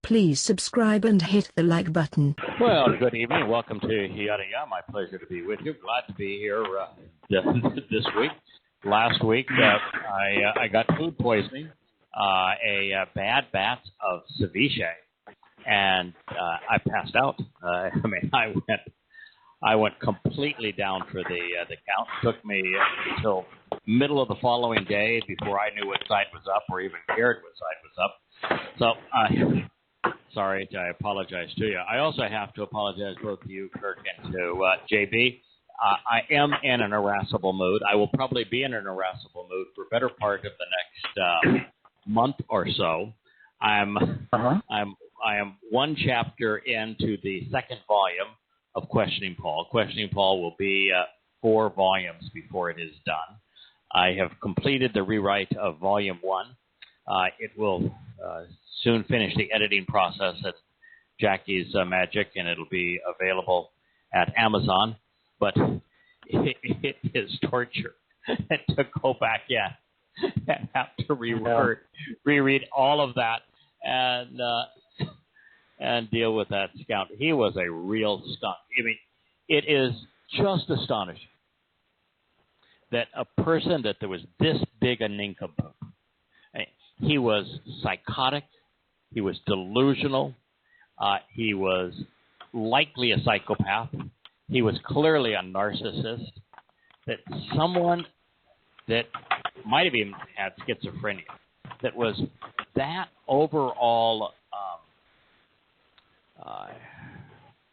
Please subscribe and hit the like button. Well, good evening. Welcome to Yada Yahweh. My pleasure to be with you. Glad to be here this week. Last week, I got food poisoning, a bad batch of ceviche, and I passed out. I went completely down for the count. It took me until middle of the following day before I knew what side was up or even cared what side was up. So, sorry, I apologize to you. I also have to apologize both to you, Kirk, and to JB. I am in an irascible mood. I will probably be in an irascible mood for a better part of the next month or so. I am one chapter into the second volume of Questioning Paul. Questioning Paul will be 4 volumes before it is done. I have completed the rewrite of Volume 1. It will soon finish the editing process at Jackie's Magic, and it'll be available at Amazon. But it is torture to go back in and have to reread all of that and deal with that scout. He was a real skunk. I mean, it is just astonishing that a person that was this big a nincompoop. He was psychotic. He was delusional. He was likely a psychopath. He was clearly a narcissist. That someone that might have even had schizophrenia, that was that overall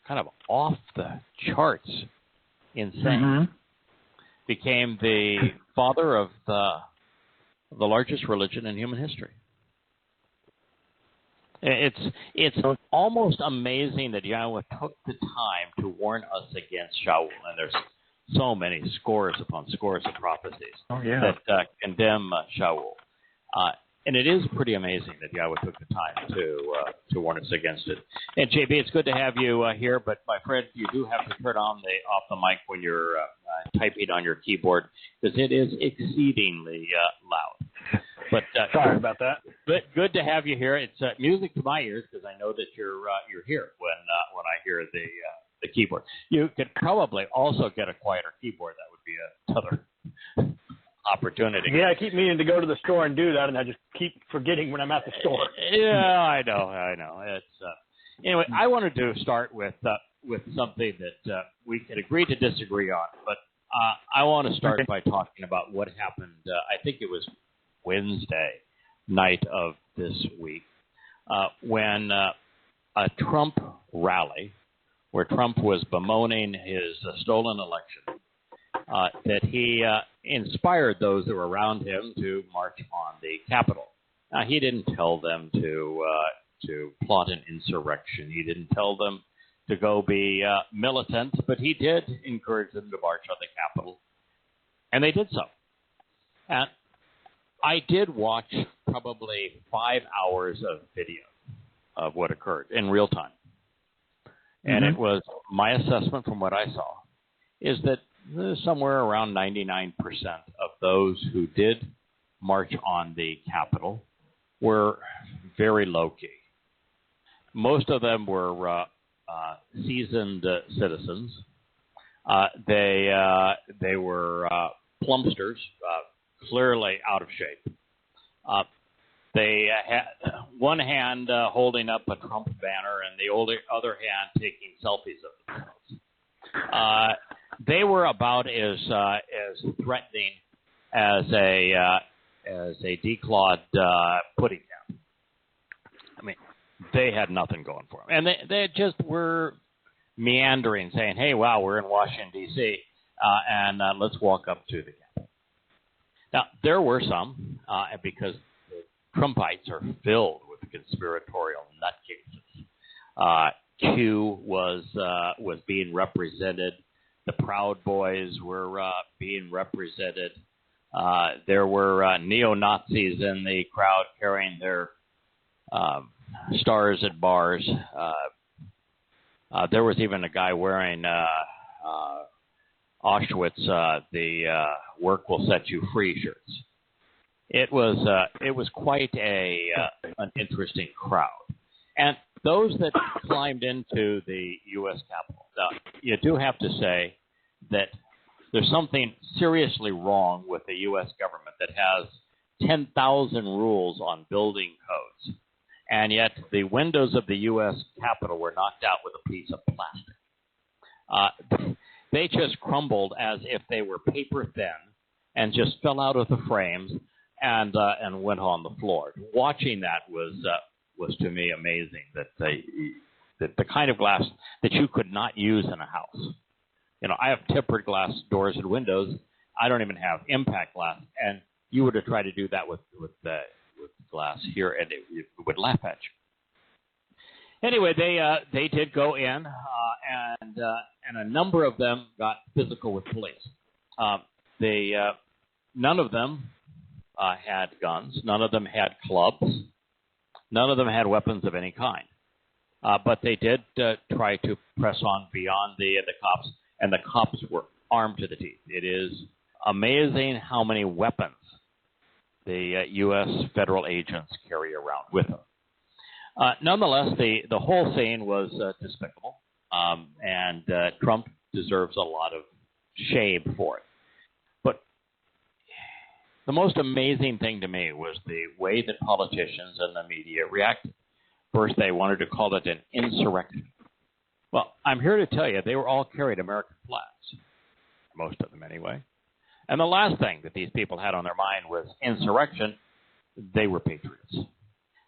kind of off the charts insane, became the father of the largest religion in human history. It's almost amazing that Yahweh took the time to warn us against Shaul, and there's so many scores upon scores of prophecies that condemn Shaul. And it is pretty amazing that Yahweh took the time to warn us against it. And JB, it's good to have you here, but my friend, you do have to turn off the mic when you're typing on your keyboard, because it is exceedingly loud. But sorry about that. But good to have you here. It's music to my ears, because I know that you're here when I hear the keyboard. You could probably also get a quieter keyboard. That would be another opportunity. Yeah, I keep meaning to go to the store and do that, and I just keep forgetting when I'm at the store. Yeah, I know. It's anyway. I wanted to start with something that we can agree to disagree on, but I want to start by talking about what happened. I think it was Wednesday night of this week when a Trump rally, where Trump was bemoaning his stolen election, that he inspired those that were around him to march on the Capitol. Now, he didn't tell them to plot an insurrection. He didn't tell them to go be militant, but he did encourage them to march on the Capitol, and they did so. And I did watch probably 5 hours of video of what occurred in real time. And it was my assessment from what I saw is that somewhere around 99% of those who did march on the Capitol were very low-key. Most of them were seasoned citizens. They were plumpsters, clearly out of shape. They had one hand holding up a Trump banner and the other hand taking selfies of themselves. They were about as threatening as a declawed pudding cap. I mean, they had nothing going for them, and they just were meandering, saying, "Hey, wow, we're in Washington D.C. And let's walk up to the Capitol." Now, there were some, because the Trumpites are filled with conspiratorial nutcases. Q was being represented. The Proud Boys were being represented. There were neo-Nazis in the crowd carrying their stars at bars. There was even a guy wearing Auschwitz, the "Work Will Set You Free" shirts. It was quite an interesting crowd. And those that climbed into the U.S. Capitol, you do have to say that there's something seriously wrong with the U.S. government that has 10,000 rules on building codes, and yet the windows of the U.S. Capitol were knocked out with a piece of plastic. They just crumbled as if they were paper thin and just fell out of the frames and went on the floor. Watching that was to me amazing. That the kind of glass that you could not use in a house. You know, I have tempered glass doors and windows. I don't even have impact glass, and you were to try to do that with glass here, and it would laugh at you. Anyway, they did go in, and a number of them got physical with police. None of them had guns. None of them had clubs. None of them had weapons of any kind. But they did try to press on beyond the cops, and the cops were armed to the teeth. It is amazing how many weapons the U.S. federal agents carry around with them. Nonetheless, the whole scene was despicable, and Trump deserves a lot of shame for it. But the most amazing thing to me was the way that politicians and the media reacted. First, they wanted to call it an insurrection. Well, I'm here to tell you they were all carried American flags, most of them anyway. And the last thing that these people had on their mind was insurrection. They were patriots.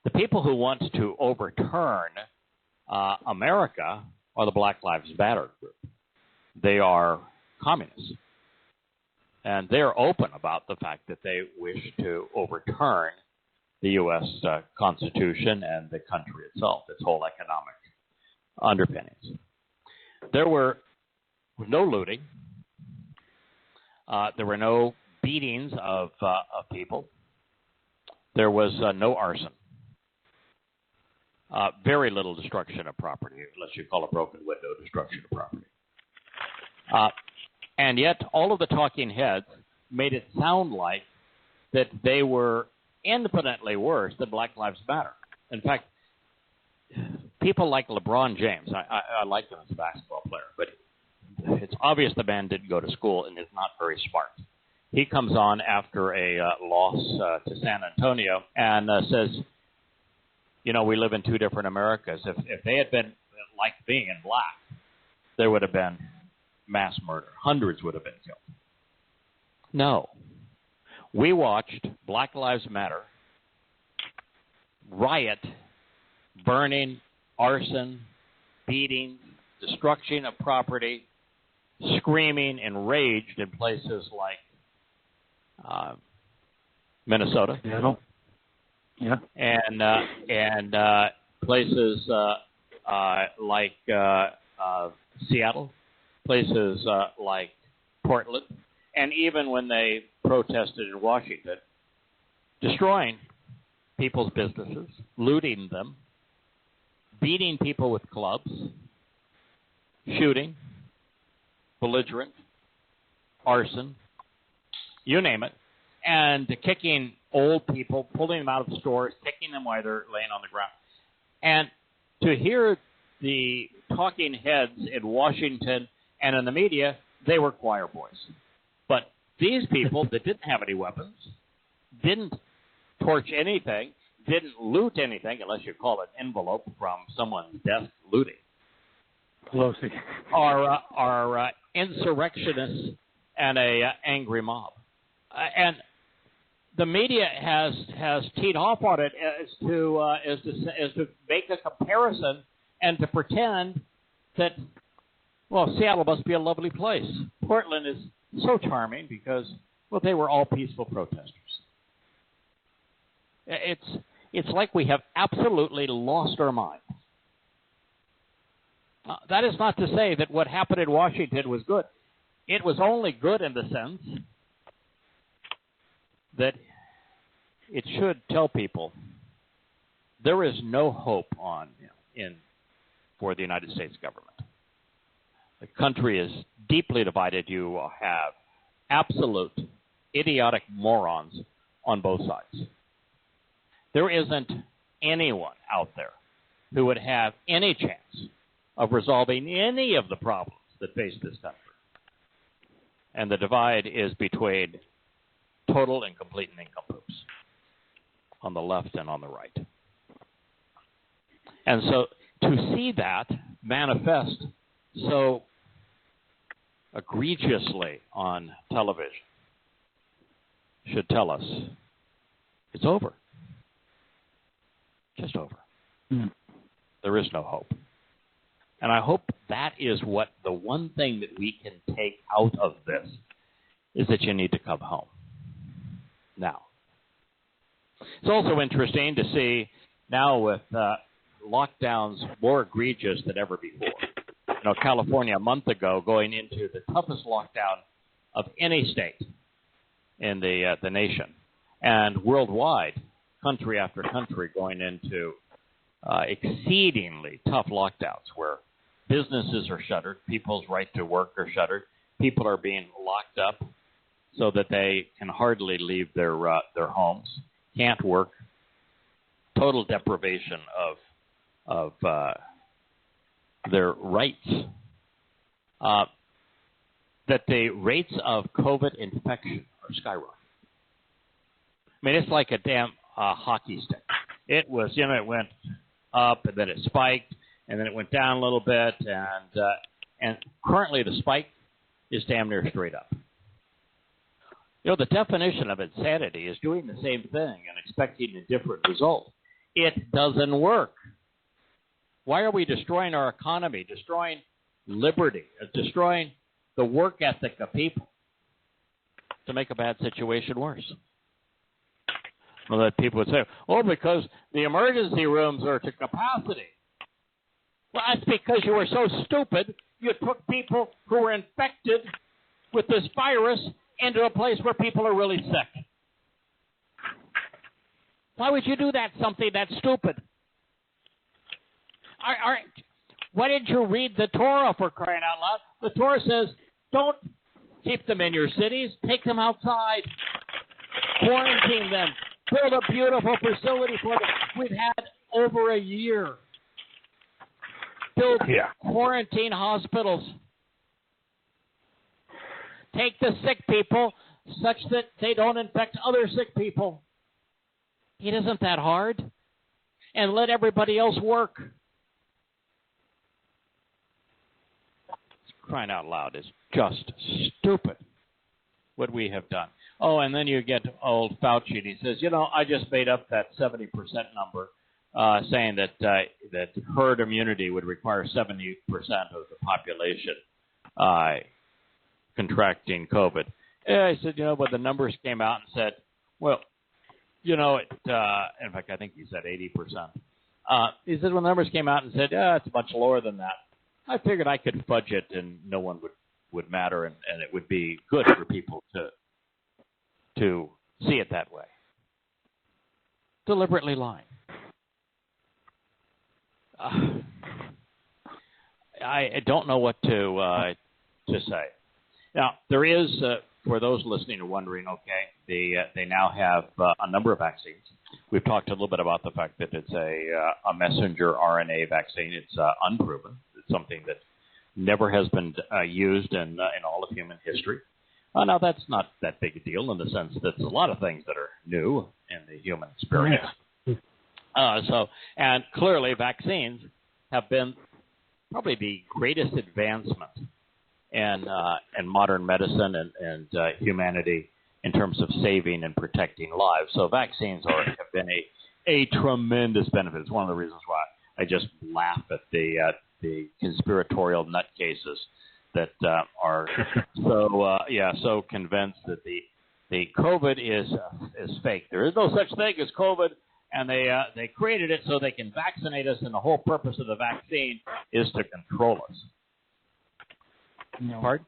The people who want to overturn America are the Black Lives Matter group. They are communists. And they're open about the fact that they wish to overturn the U.S. Constitution and the country itself, its whole economic underpinnings. There was no looting. There were no beatings of people. There was no arson. Very little destruction of property, unless you call a broken window destruction of property. And yet, all of the talking heads made it sound like that they were infinitely worse than Black Lives Matter. In fact, people like LeBron James, I like him as a basketball player, but it's obvious the man didn't go to school and is not very smart. He comes on after a loss to San Antonio and says, you know, we live in two different Americas. If they had been like being in black, there would have been mass murder. Hundreds would have been killed. No. We watched Black Lives Matter riot, burning, arson, beating, destruction of property, screaming, enraged in places like Minnesota. Seattle. Yeah. And places like Seattle, places like Portland, and even when they protested in Washington, destroying people's businesses, looting them, beating people with clubs, shooting, belligerent, arson, you name it, and kicking old people, pulling them out of stores, kicking them while they're laying on the ground. And to hear the talking heads in Washington and in the media, they were choir boys. But these people that didn't have any weapons, didn't torch anything, didn't loot anything, unless you call it envelope from someone's desk looting, Pelosi. are insurrectionists and a angry mob. And the media has teed off on it as to make a comparison and to pretend that, well, Seattle must be a lovely place. Portland is so charming because, well, they were all peaceful protesters. It's like we have absolutely lost our minds. That is not to say that what happened in Washington was good. It was only good in the sense that it should tell people there is no hope for the United States government. The country is deeply divided. You will have absolute idiotic morons on both sides. There isn't anyone out there who would have any chance of resolving any of the problems that face this country. And the divide is between total and complete nincompoops on the left and on the right. And so to see that manifest so egregiously on television should tell us it's over. Just over. There is no hope. And I hope that is what the one thing that we can take out of this is that you need to come home. Now, it's also interesting to see now with lockdowns more egregious than ever before. You know, California a month ago going into the toughest lockdown of any state in the nation, and worldwide, country after country going into exceedingly tough lockdowns where businesses are shuttered, people's right to work are shuttered, people are being locked up so that they can hardly leave their homes, can't work, total deprivation of their rights. That the rates of COVID infection are skyrocketing. I mean, it's like a damn hockey stick. It was, it went up and then it spiked and then it went down a little bit, and currently the spike is damn near straight up. The definition of insanity is doing the same thing and expecting a different result. It doesn't work. Why are we destroying our economy, destroying liberty, destroying the work ethic of people to make a bad situation worse? Well, that people would say, because the emergency rooms are to capacity. Well, that's because you were so stupid, you took people who were infected with this virus into a place where people are really sick. Why would you do that, something that's stupid? Why didn't you read the Torah, for crying out loud? The Torah says, don't keep them in your cities. Take them outside. Quarantine them. Build a beautiful facility for them. We've had over a year. Build quarantine hospitals. Take the sick people such that they don't infect other sick people. It isn't that hard. And let everybody else work. Crying out loud, is just stupid what we have done. Oh, and then you get old Fauci, and he says, I just made up that 70% number, saying that herd immunity would require 70% of the population contracting COVID. And I said, but the numbers came out and said, well, in fact, I think he said 80%. He said, when the numbers came out and said, it's much lower than that. I figured I could fudge it and no one would matter, and it would be good for people to see it that way. Deliberately lying. I don't know what to say. Now, there is, for those listening or wondering, they now have a number of vaccines. We've talked a little bit about the fact that it's a messenger RNA vaccine. It's unproven. It's something that never has been used in all of human history. Now, that's not that big a deal in the sense that there's a lot of things that are new in the human experience. And clearly vaccines have been probably the greatest advancement in modern medicine and humanity in terms of saving and protecting lives. So vaccines have been a tremendous benefit. It's one of the reasons why I just laugh at the conspiratorial nutcases that are so convinced that the COVID is fake. There is no such thing as COVID, and they created it so they can vaccinate us, and the whole purpose of the vaccine is to control us. No. Pardon?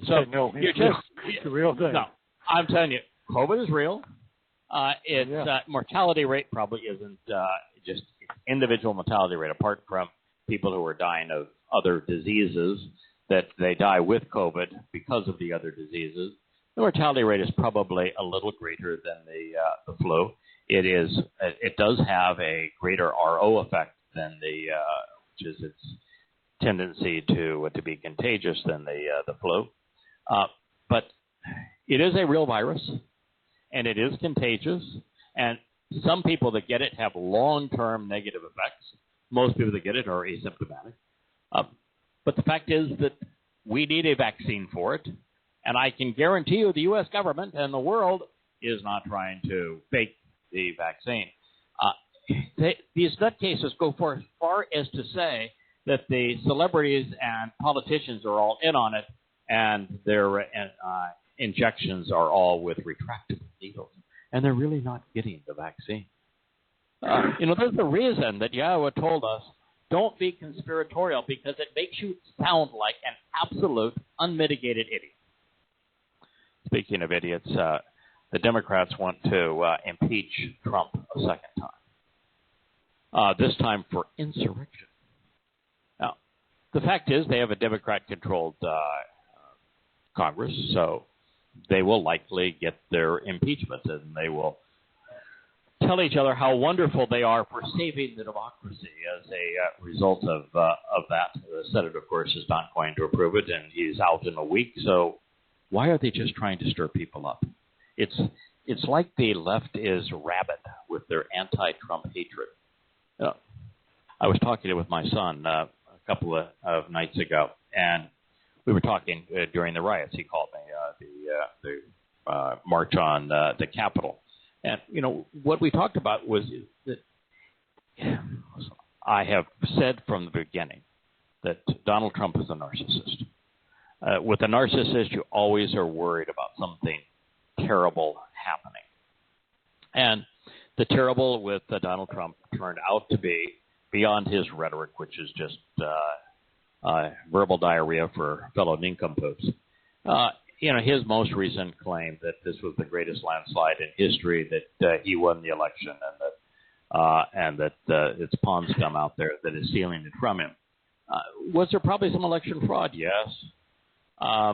So it's a real thing. No, I'm telling you, COVID is real. Its mortality rate probably isn't just individual mortality rate, apart from people who are dying of other diseases that they die with COVID because of the other diseases. The mortality rate is probably a little greater than the flu. it does have a greater RO effect than which is its tendency to be contagious than the flu. But it is a real virus, and it is contagious. And some people that get it have long-term negative effects. Most people that get it are asymptomatic. But the fact is that we need a vaccine for it. And I can guarantee you the U.S. government and the world is not trying to fake the vaccine. These nutcases go far as to say that the celebrities and politicians are all in on it, and their injections are all with retractable needles. And they're really not getting the vaccine. There's a reason that Yahowah told us, don't be conspiratorial, because it makes you sound like an absolute, unmitigated idiot. Speaking of idiots, the Democrats want to impeach Trump a second time, this time for insurrection. Now, the fact is they have a Democrat-controlled Congress, so they will likely get their impeachment, and they will tell each other how wonderful they are for saving the democracy as a result of that. The Senate, of course, is not going to approve it, and he's out in a week. So why are they just trying to stir people up? It's like the left is rabid with their anti-Trump hatred. I was talking with my son a couple of nights ago, and we were talking during the riots. He called me the march on the Capitol. And, what we talked about was that I have said from the beginning that Donald Trump is a narcissist. With a narcissist, you always are worried about something terrible happening. And the terrible with Donald Trump turned out to be beyond his rhetoric, which is just verbal diarrhea for fellow nincompoops. His most recent claim that this was the greatest landslide in history, that he won the election, and that it's pond scum out there that is stealing it from him. Was there probably some election fraud? Yes. All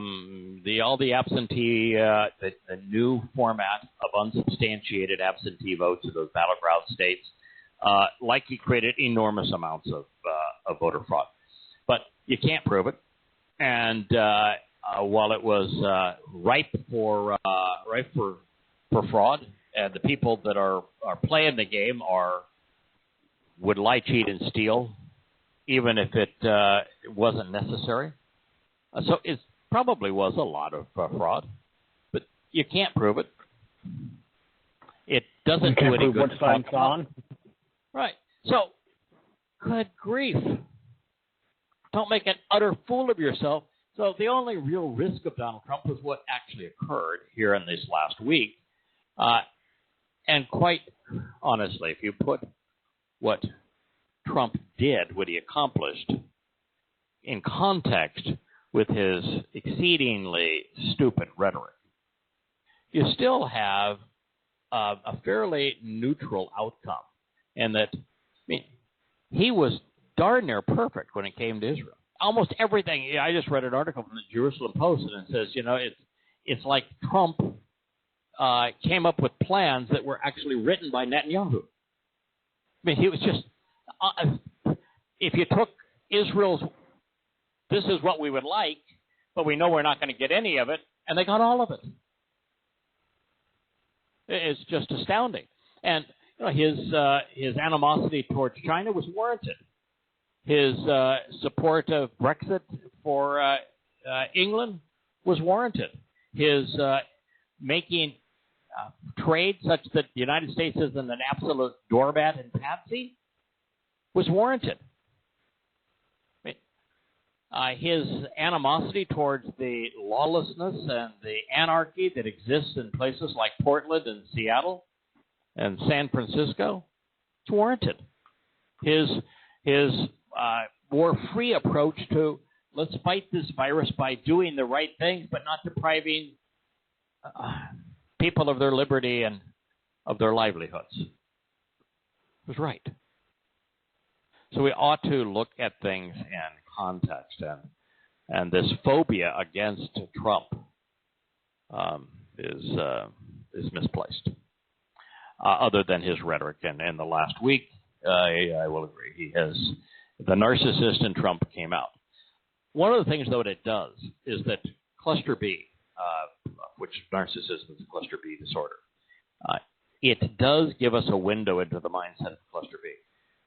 the absentee, the new format of unsubstantiated absentee votes in those battleground states likely created enormous amounts of voter fraud. But you can't prove it, and while it was ripe for fraud, and the people that are playing the game would lie, cheat, and steal, even if it wasn't necessary. So it probably was a lot of fraud, but you can't prove it. It doesn't do any good. Right. So, good grief. Don't make an utter fool of yourself. So the only real risk of Donald Trump was what actually occurred here in this last week. And quite honestly, if you put what Trump did, what he accomplished, in context with his exceedingly stupid rhetoric, you still have a fairly neutral outcome. And that, he was darn near perfect when it came to Israel. Almost everything. I just read an article from the Jerusalem Post, and it says, it's like Trump came up with plans that were actually written by Netanyahu. He was just, if you took Israel's, this is what we would like, but we know we're not going to get any of it, and they got all of it. It's just astounding. And his animosity towards China was warranted. His support of Brexit for England was warranted. His making trade such that the United States isn't an absolute doormat and patsy was warranted. His animosity towards the lawlessness and the anarchy that exists in places like Portland and Seattle and San Francisco, it's warranted. His more free approach to let's fight this virus by doing the right things, but not depriving people of their liberty and of their livelihoods. It was right. So we ought to look at things in context, and this phobia against Trump is misplaced. other than his rhetoric. And in the last week, I will agree, he has the narcissist in Trump came out. One of the things, though, it does is that cluster B, which narcissism is a cluster B disorder, it does give us a window into the mindset of cluster B.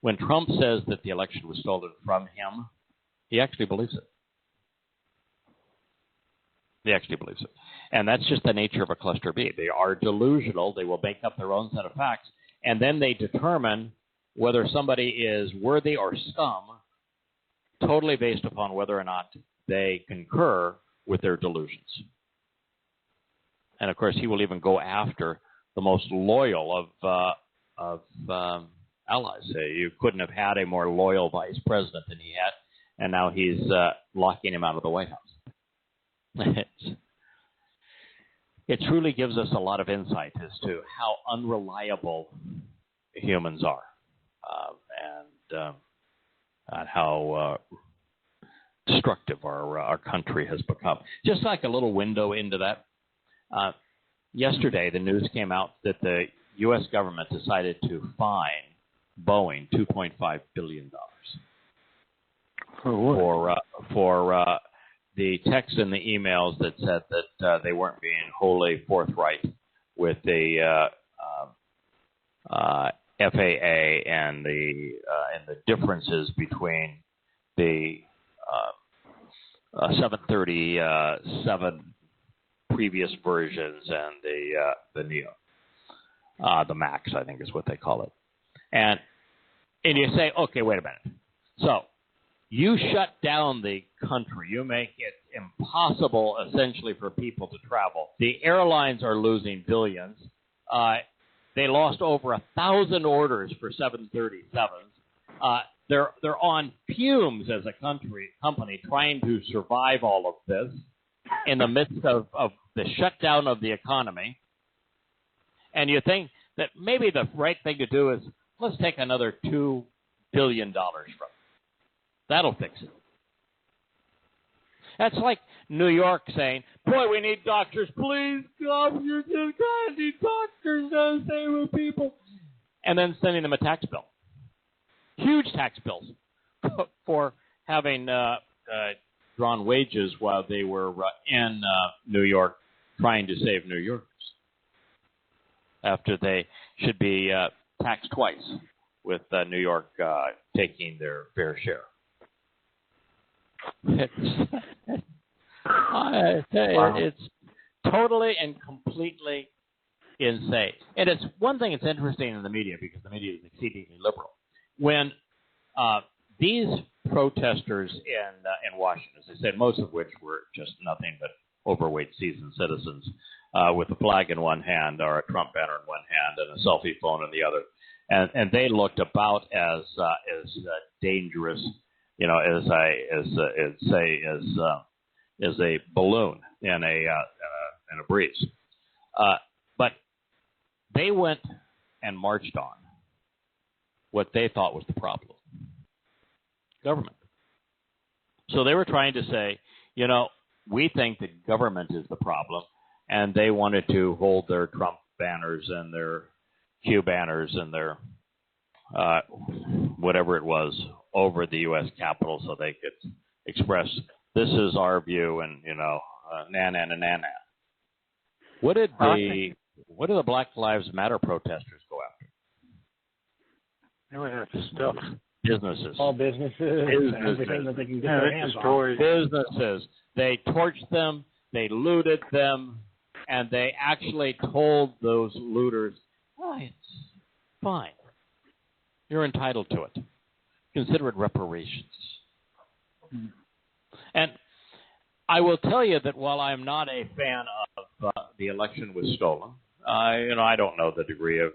When Trump says that the election was stolen from him, he actually believes it. He actually believes it. And that's just the nature of a cluster B. They are delusional. They will make up their own set of facts, and then they determine whether somebody is worthy or scum totally based upon whether or not they concur with their delusions. And, of course, he will even go after the most loyal of allies. You couldn't have had a more loyal vice president than he had, and now he's locking him out of the White House. It truly gives us a lot of insight as to how unreliable humans are, and how destructive our country has become. Just like a little window into that, yesterday the news came out that the U.S. government decided to fine Boeing $2.5 billion for the texts and the emails that said that they weren't being wholly forthright with the FAA and the differences between the 737 previous versions and the Neo, the Max, I think is what they call it. And you say, okay, wait a minute. So you shut down the country. You make it impossible, essentially, for people to travel. The airlines are losing billions. They lost over 1,000 orders for 737s. They're on fumes as a company trying to survive all of this in the midst of the shutdown of the economy. And you think that maybe the right thing to do is let's take another $2 billion from it. That'll fix it. That's like New York saying, boy, we need doctors. Please, God, you just need doctors to save with people. And then sending them a tax bill. Huge tax bills for having drawn wages while they were in New York trying to save New Yorkers, after they should be taxed twice, with New York taking their fair share. It's totally and completely insane. And it's one thing that's interesting in the media, because the media is exceedingly liberal. When these protesters in Washington, as I said, most of which were just nothing but overweight seasoned citizens with a flag in one hand or a Trump banner in one hand and a selfie phone in the other, and they looked about as dangerous, as a balloon in a breeze. But they went and marched on what they thought was the problem: government. So they were trying to say, we think that government is the problem, and they wanted to hold their Trump banners and their Q banners and their whatever it was over the U.S. Capitol so they could express, this is our view, and, na. What did the Black Lives Matter protesters go after? They went after stuff. Businesses. All businesses. Everything that they can get their hands on. Businesses. They torched them, they looted them, and they actually told those looters, it's fine. You're entitled to it. Consider it reparations. And I will tell you that while I am not a fan of the election was stolen, I don't know the degree of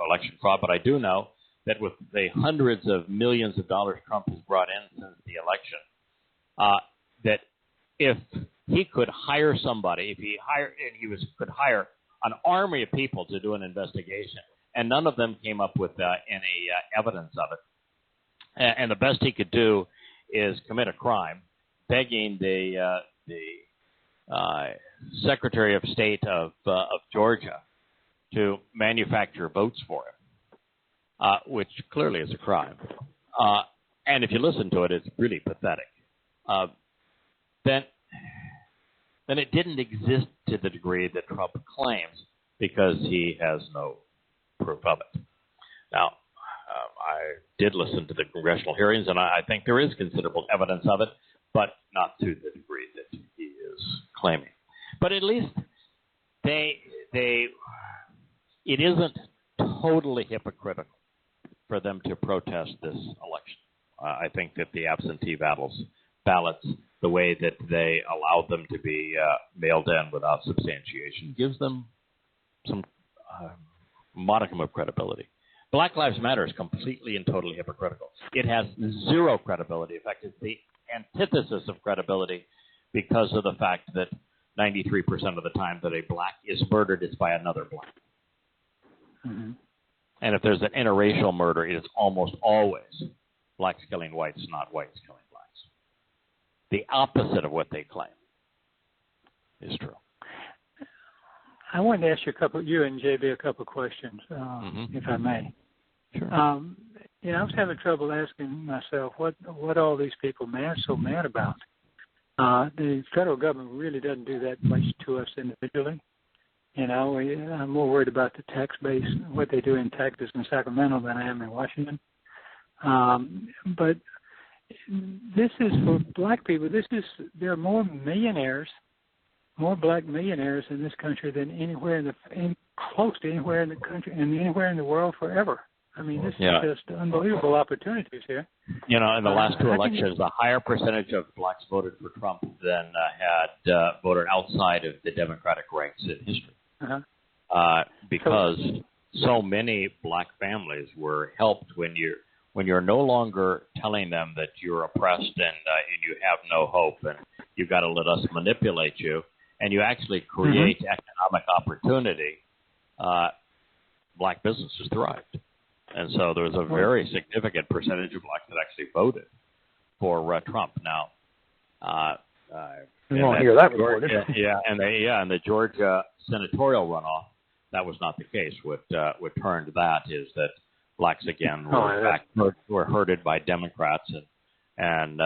election fraud, but I do know that with the hundreds of millions of dollars Trump has brought in since the election, that if he could hire somebody, could hire an army of people to do an investigation, and none of them came up with any evidence of it, and the best he could do is commit a crime, begging the Secretary of State of Georgia to manufacture votes for him, which clearly is a crime. And if you listen to it, it's really pathetic. Then it didn't exist to the degree that Trump claims because he has no proof of it. Now, I did listen to the congressional hearings, and I think there is considerable evidence of it, but not to the degree that he is claiming. But at least it isn't totally hypocritical for them to protest this election. I think that the absentee ballots, the way that they allowed them to be mailed in without substantiation, gives them some modicum of credibility. Black Lives Matter is completely and totally hypocritical. It has zero credibility. In fact, it's the antithesis of credibility because of the fact that 93% of the time that a black is murdered, it's by another black. Mm-hmm. And if there's an interracial murder, it is almost always blacks killing whites, not whites killing blacks. The opposite of what they claim is true. I wanted to ask you and JB a couple of questions, if I may. Sure. I was having trouble asking myself what all these people so mad about. The federal government really doesn't do that much to us individually. I'm more worried about the tax base, what they do in Texas and Sacramento than I am in Washington. But this is for black people. There are more black millionaires in this country than close to anywhere in the country and anywhere in the world forever. I mean, this is just unbelievable opportunities here. In the last two elections, a higher percentage of blacks voted for Trump than had voted outside of the Democratic ranks in history. Because so many black families were helped when you're no longer telling them that you're oppressed and you have no hope and you've got to let us manipulate you, and you actually create economic opportunity, black businesses thrived. And so there was a very significant percentage of blacks that actually voted for Trump. Now, you won't hear that reported. And the Georgia senatorial runoff, that was not the case. What turned that is that blacks again were herded by Democrats and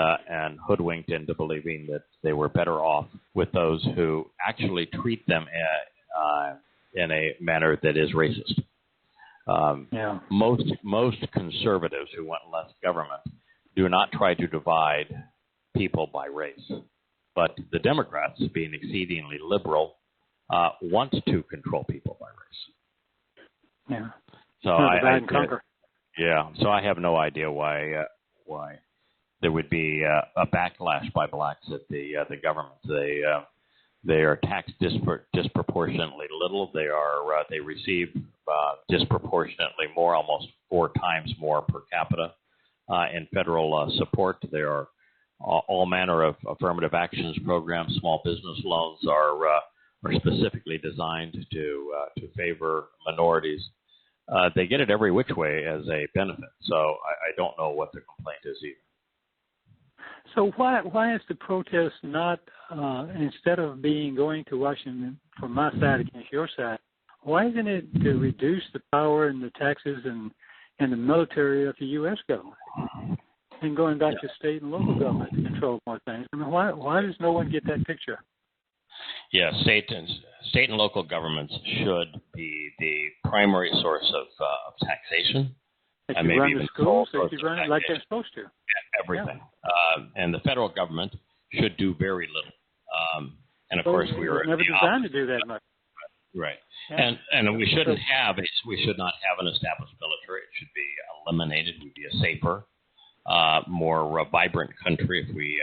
hoodwinked into believing that they were better off with those who actually treat them in a manner that is racist. Most conservatives who want less government do not try to divide people by race, but the Democrats, being exceedingly liberal, want to control people by race. Yeah. So So I have no idea why there would be a backlash by blacks at the government. They are taxed disproportionately little. They receive disproportionately more, almost 4 times more per capita in federal support. There are all manner of affirmative actions programs. Small business loans are specifically designed to favor minorities. They get it every which way as a benefit. So I don't know what the complaint is either. So why is the protest not, instead of going to Washington from my side against your side, why isn't it to reduce the power and the taxes and the military of the U.S. government and going back to state and local government to control more things? I mean, why does no one get that picture? Yeah, state and local governments should be the primary source of taxation. They should run the schools, they should run it like they're supposed to. Everything. And the federal government should do very little. And of course, we were never designed to do that much. Right. Yeah. And we shouldn't we should not have an established military. It should be eliminated. We'd be a safer, more vibrant country if we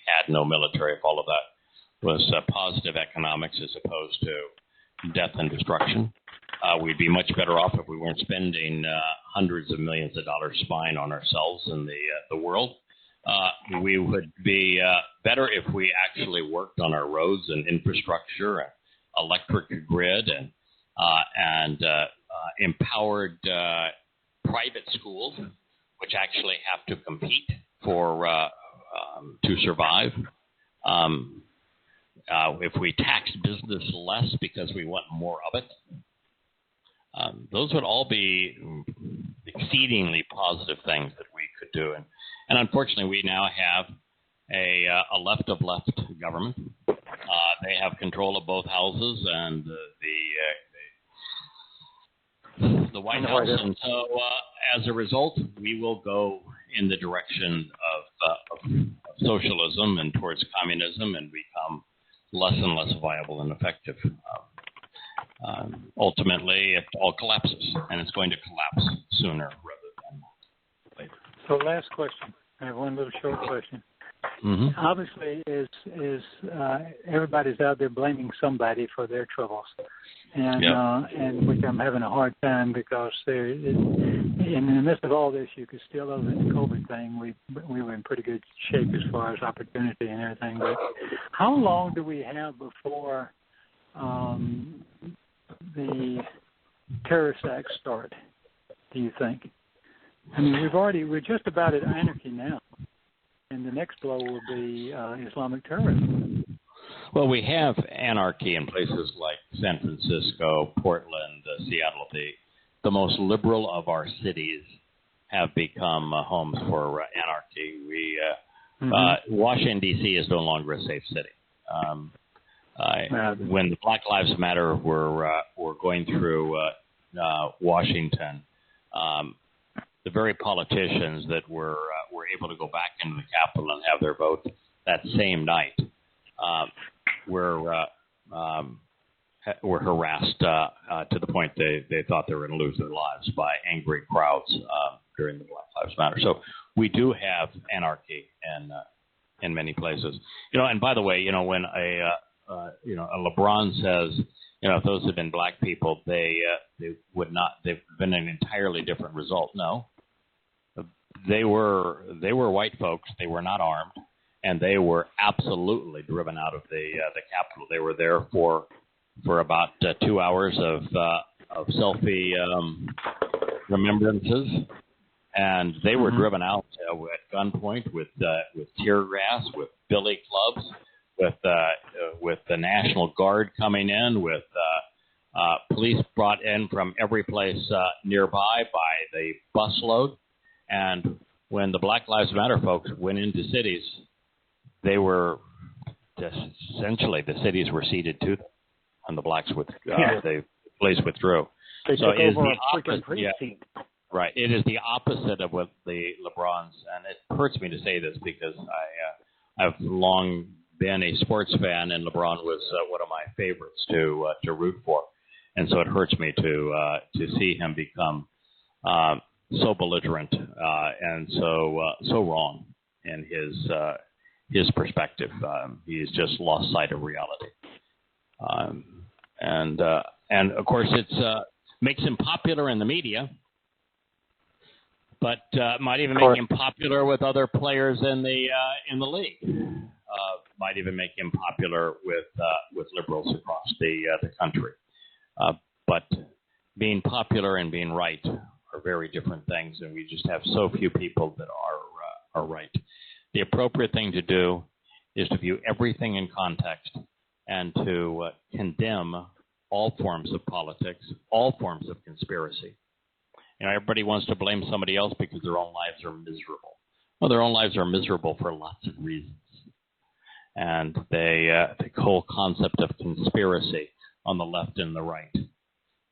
had no military, if all of that was positive economics as opposed to death and destruction. We'd be much better off if we weren't spending hundreds of millions of dollars spying on ourselves and the world. We would be better if we actually worked on our roads and infrastructure and electric grid and empowered private schools, which actually have to compete to survive. If we taxed business less because we want more of it, Those would all be exceedingly positive things that we could do. And unfortunately, we now have a left of left government. They have control of both houses and the White House. And so as a result, we will go in the direction of socialism and towards communism and become less and less viable and effective. Ultimately, it all collapses, and it's going to collapse sooner rather than later. So last question. I have one little short question. Mm-hmm. Obviously, everybody's out there blaming somebody for their troubles, and which I'm having a hard time because in the midst of all this, you could still, other than the COVID thing, we were in pretty good shape as far as opportunity and everything. But how long do we have before the terrorist acts start? Do you think? I mean, we're just about at anarchy now. And the next blow will be Islamic terrorism. Well, we have anarchy in places like San Francisco, Portland, Seattle. The most liberal of our cities have become homes for anarchy. Washington, D.C. is no longer a safe city. When the Black Lives Matter were going through Washington, the very politicians that were able to go back into the Capitol and have their vote that same night were harassed to the point they thought they were going to lose their lives by angry crowds during the Black Lives Matter. So we do have anarchy in many places. And by the way, when a LeBron says, if those had been black people, they would not. They've been an entirely different result. No, they were white folks. They were not armed, and they were absolutely driven out of the Capitol. They were there for about 2 hours of selfie remembrances, and they were driven out at gunpoint with tear gas, with billy clubs, with the National Guard coming in, with police brought in from every place nearby by the busload. And when the Black Lives Matter folks went into cities, they were essentially, the cities were ceded to them, and the blacks the police withdrew. They so took it is over the a freaking opposite. precinct. Right. It is the opposite of what the LeBrons, and it hurts me to say this because I've long been a sports fan, and LeBron was one of my favorites to root for, and so it hurts me to see him become so belligerent and so wrong in his perspective. He's just lost sight of reality, and of course it's makes him popular in the media, but might even make him popular with other players in the league. Might even make him popular with liberals across the country. But being popular and being right are very different things, and we just have so few people that are right. The appropriate thing to do is to view everything in context and to condemn all forms of politics, all forms of conspiracy. Everybody wants to blame somebody else because their own lives are miserable. Well, their own lives are miserable for lots of reasons. And the whole concept of conspiracy on the left and the right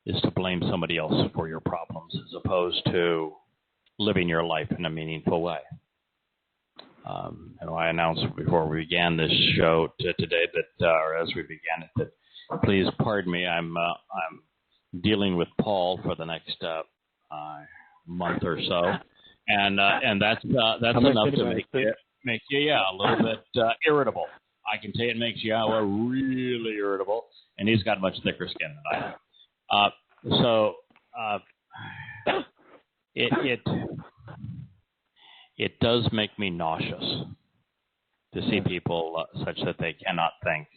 is to blame somebody else for your problems as opposed to living your life in a meaningful way. I announced before we began this show today that, or as we began it, that please pardon me, I'm dealing with Paul for the next month or so, and that's enough to make you a little bit irritable. I can tell you it makes Yahowah really irritable, and he's got much thicker skin than I have. So it does make me nauseous to see people such that they cannot think,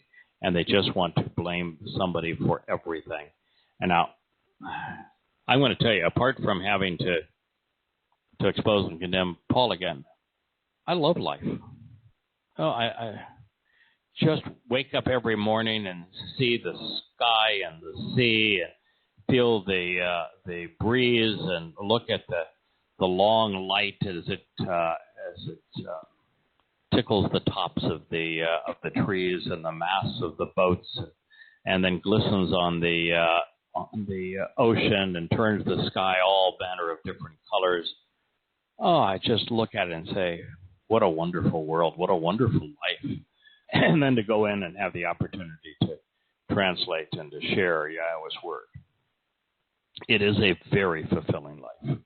and they just want to blame somebody for everything. And now, I'm going to tell you, apart from having to expose and condemn Paul again, I love life. I just wake up every morning and see the sky and the sea and feel the breeze and look at the long light as it tickles the tops of the trees and the masts of the boats, and then glistens on the ocean and turns the sky all manner of different colors. Oh, I just look at it and say, what a wonderful world, what a wonderful life. And then to go in and have the opportunity to translate and to share Yahweh's word. It is a very fulfilling life.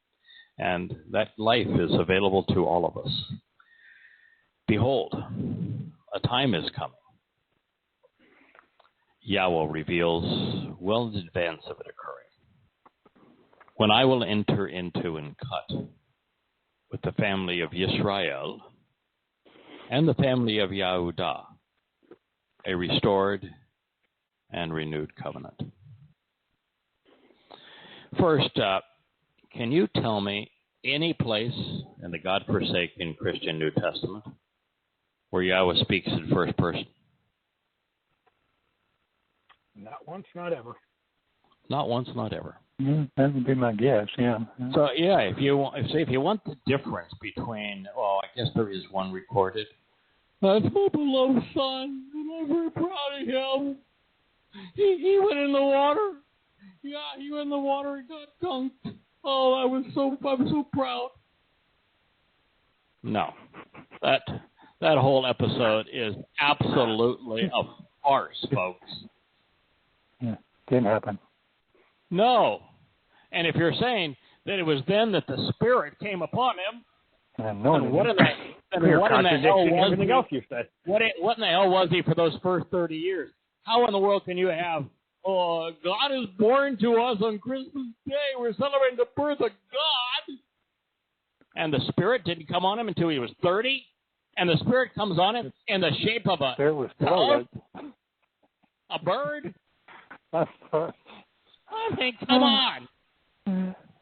And that life is available to all of us. Behold, a time is coming. Yahweh reveals well in advance of it occurring, when I will enter into and cut with the family of Yisrael and the family of Yehudah a restored and renewed covenant. First, can you tell me any place in the God-forsaken Christian New Testament where Yahweh speaks in first person? Not once, not ever. Not once, not ever. That would be my guess, yeah. So, yeah, if you want the difference between, I guess there is one recorded. That's my beloved son, and I'm very proud of him. He went in the water. Yeah, he went in the water and got dunked. Oh, I'm so proud. No, that whole episode is absolutely a farce, folks. Yeah, didn't happen. No. And if you're saying that it was then that the Spirit came upon him, then what in the hell was everything else you said? What in the hell was he for those first 30 years? How in the world can you have, God is born to us on Christmas Day. We're celebrating the birth of God. And the Spirit didn't come on him until he was 30? And the Spirit comes on him in the shape of a dove? A bird? I mean, come on.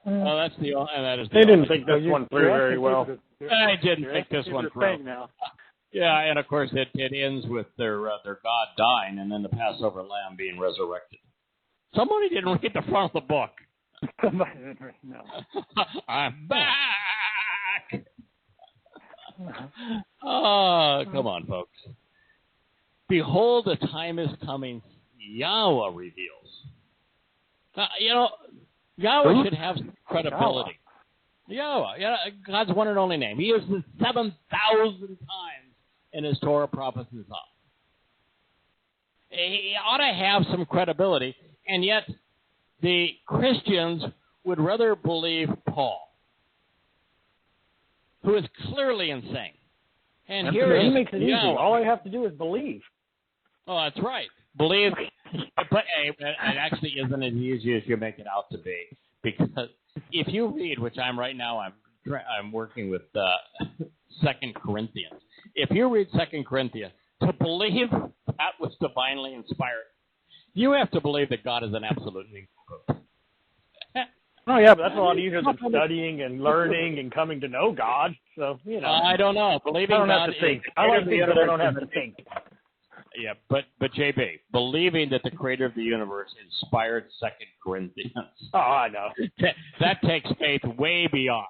Well, that is. They didn't think this one through very well. I didn't think this one through. Yeah, and of course it ends with their God dying and then the Passover lamb being resurrected. Somebody didn't read the front of the book. Somebody didn't read. No. I'm back. Oh, come on, folks. Behold, the time is coming. Yahweh reveals. Yahweh should have some credibility. Yahweh, God's one and only name. He uses it 7,000 times in his Torah, prophets, and Psalms. He ought to have some credibility, and yet the Christians would rather believe Paul, who is clearly insane. And he makes it easy. All I have to do is believe. Oh, that's right. Believe. But it actually isn't as easy as you make it out to be, because if you read, which I'm right now, I'm working with 2 Corinthians. If you read 2 Corinthians, to believe that was divinely inspired, you have to believe that God is an absolute being. Oh yeah, but that's a lot easier than studying and learning and coming to know God. So I don't know. Believing I don't God have to think. I like things that I don't have to think. Yeah, but JB, believing that the creator of the universe inspired 2 Corinthians. Oh, I know. That takes faith way beyond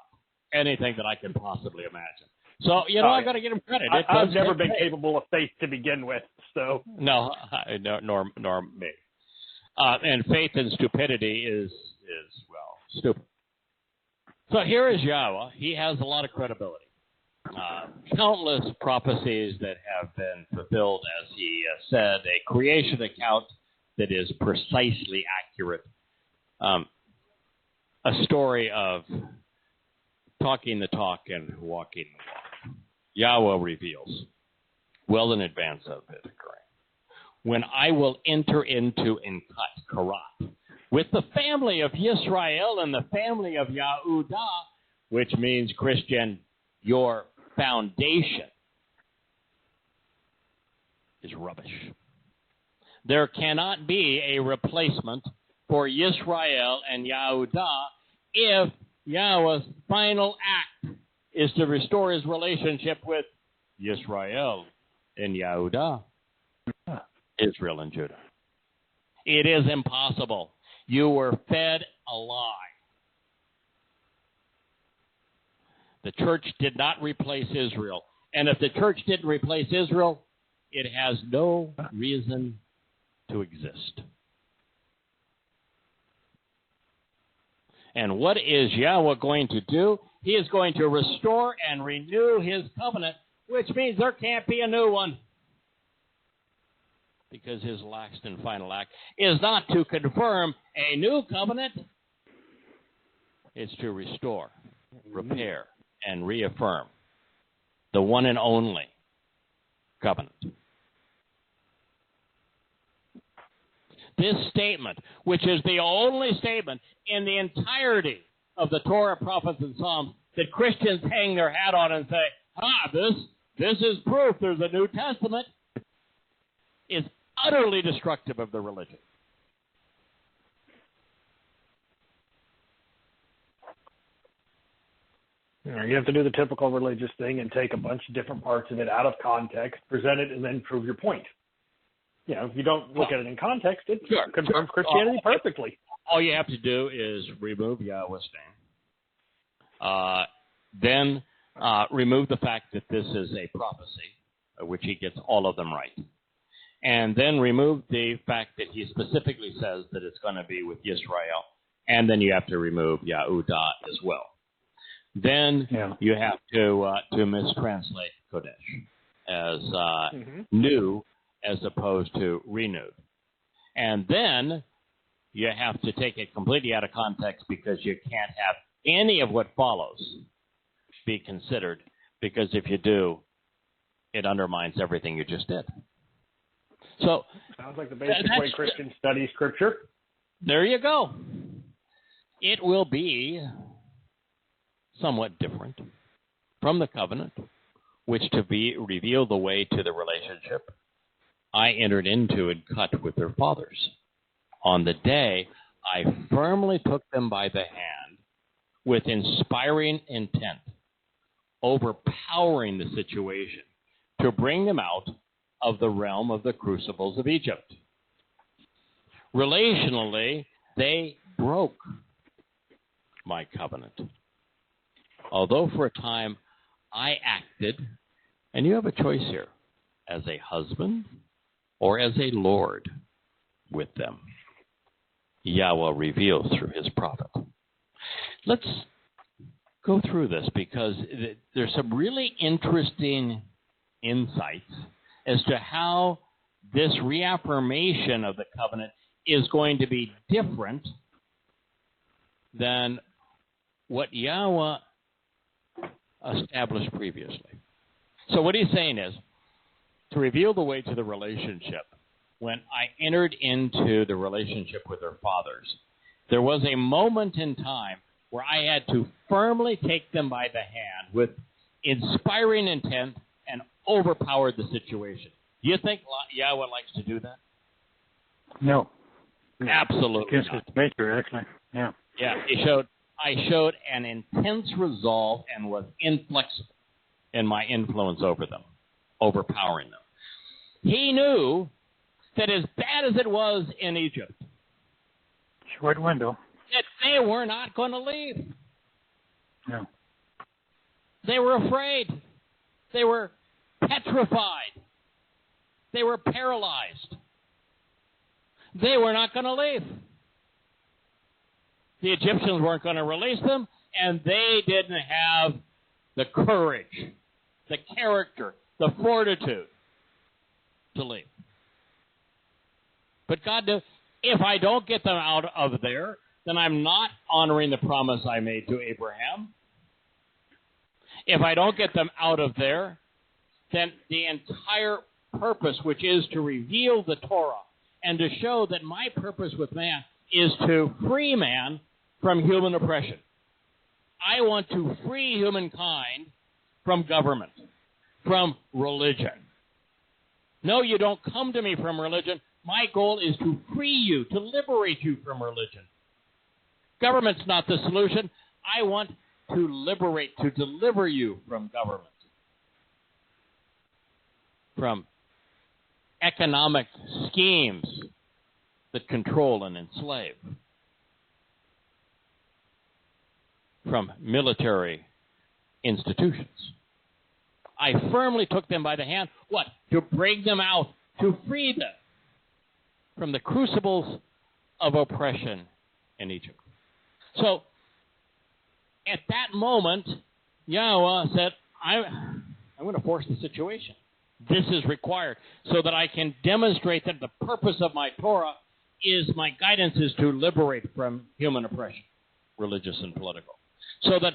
anything that I can possibly imagine. So, I got to give him credit. I've never been capable of faith to begin with, so. No, nor me. And faith and stupidity is stupid. So here is Yahweh. He has a lot of credibility. Countless prophecies that have been fulfilled, as he said, a creation account that is precisely accurate, a story of talking the talk and walking the walk. Yahweh reveals, well in advance of it occurring, when I will enter into and cut, karat, with the family of Yisrael and the family of Yehudah, which means, Christian, your foundation is rubbish. There cannot be a replacement for Yisrael and Yehudah if Yahweh's final act is to restore his relationship with Yisrael and Yehudah, Israel and Judah. It is impossible. You were fed a lie. The church did not replace Israel. And if the church didn't replace Israel, it has no reason to exist. And what is Yahweh going to do? He is going to restore and renew his covenant, which means there can't be a new one. Because his last and final act is not to confirm a new covenant. It's to restore, repair, and reaffirm the one and only covenant. This statement, which is the only statement in the entirety of the Torah, prophets, and Psalms that Christians hang their hat on and say, this is proof there's a New Testament, is utterly destructive of the religion. You have to do the typical religious thing and take a bunch of different parts of it out of context, present it, and then prove your point. If you don't look at it in context, it confirms Christianity perfectly. All you have to do is remove Yahweh's name. Then remove the fact that this is a prophecy, which he gets all of them right. And then remove the fact that he specifically says that it's going to be with Israel. And then you have to remove Yahudah as well. Then you have to mistranslate Kodesh as new as opposed to renewed. And then you have to take it completely out of context because you can't have any of what follows be considered, because if you do, it undermines everything you just did. So sounds like the basic way Christians study Scripture. There you go. It will be somewhat different from the covenant, which to be reveal the way to the relationship I entered into and cut with their fathers. On the day I firmly took them by the hand with inspiring intent, overpowering the situation to bring them out of the realm of the crucibles of Egypt. Relationally, they broke my covenant. Although for a time I acted, and you have a choice here, as a husband or as a lord with them. Yahweh reveals through his prophet. Let's go through this because there's some really interesting insights as to how this reaffirmation of the covenant is going to be different than what Yahweh established previously. So what he's saying is, to reveal the way to the relationship, when I entered into the relationship with their fathers, there was a moment in time where I had to firmly take them by the hand with inspiring intent and overpower the situation. Do you think Yahweh likes to do that? No. Absolutely Against his nature, actually. Yeah. Yeah, I showed an intense resolve and was inflexible in my influence over them, overpowering them. He knew that as bad as it was in Egypt, short window, that they were not going to leave. No. They were afraid. They were petrified. They were paralyzed. They were not going to leave. The Egyptians weren't going to release them, and they didn't have the courage, the character, the fortitude to leave. But God knew, if I don't get them out of there, then I'm not honoring the promise I made to Abraham. If I don't get them out of there, then the entire purpose, which is to reveal the Torah and to show that my purpose with man is to free man from human oppression. I want to free humankind from government, from religion. No, you don't come to me from religion. My goal is to free you, to liberate you from religion. Government's not the solution. I want to liberate, to deliver you from government, from economic schemes that control and enslave. from military institutions. I firmly took them by the hand. What? To bring them out, to free them from the crucibles of oppression in Egypt. So, at that moment, Yahowah said, I'm going to force the situation. This is required so that I can demonstrate that the purpose of my Torah is, my guidance is to liberate from human oppression, religious and political, so that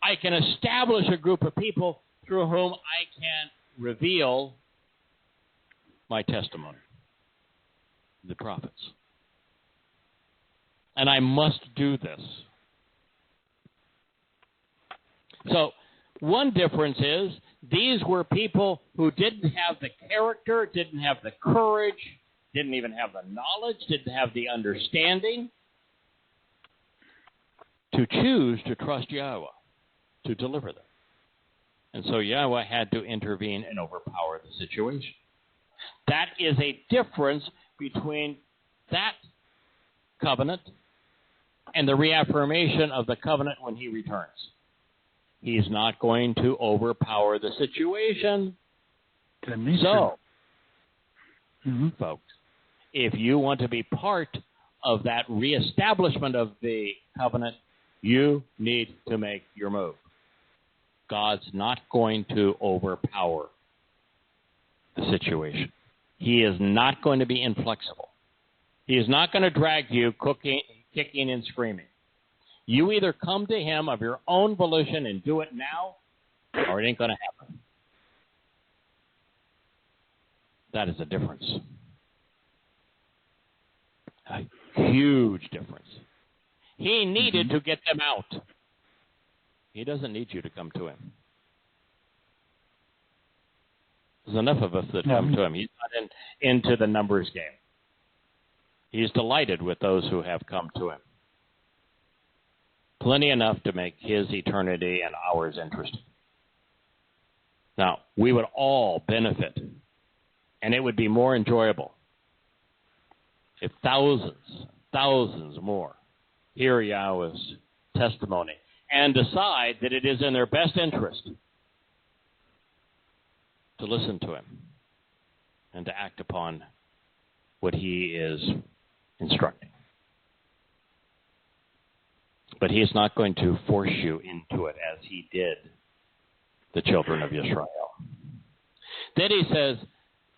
I can establish a group of people through whom I can reveal my testimony, the prophets. And I must do this. So, one difference is these were people who didn't have the character, didn't have the courage, didn't even have the knowledge, didn't have the understanding to choose to trust Yahowah to deliver them. And so Yahowah had to intervene and overpower the situation. That is a difference between that covenant and the reaffirmation of the covenant when he returns. He's not going to overpower the situation. So, folks, if you want to be part of that reestablishment of the covenant, you need to make your move. God's not going to overpower the situation. He is not going to be inflexible. He is not going to drag you kicking and screaming. You either come to him of your own volition and do it now, or it ain't going to happen. That is a difference. A huge difference. He needed to get them out. He doesn't need you to come to him. There's enough of us that come to him. He's not into the numbers game. He's delighted with those who have come to him. Plenty enough to make his eternity and ours interesting. Now, we would all benefit, and it would be more enjoyable if thousands more hear Yahweh's testimony and decide that it is in their best interest to listen to him and to act upon what he is instructing. But he is not going to force you into it as he did the children of Israel. Then he says,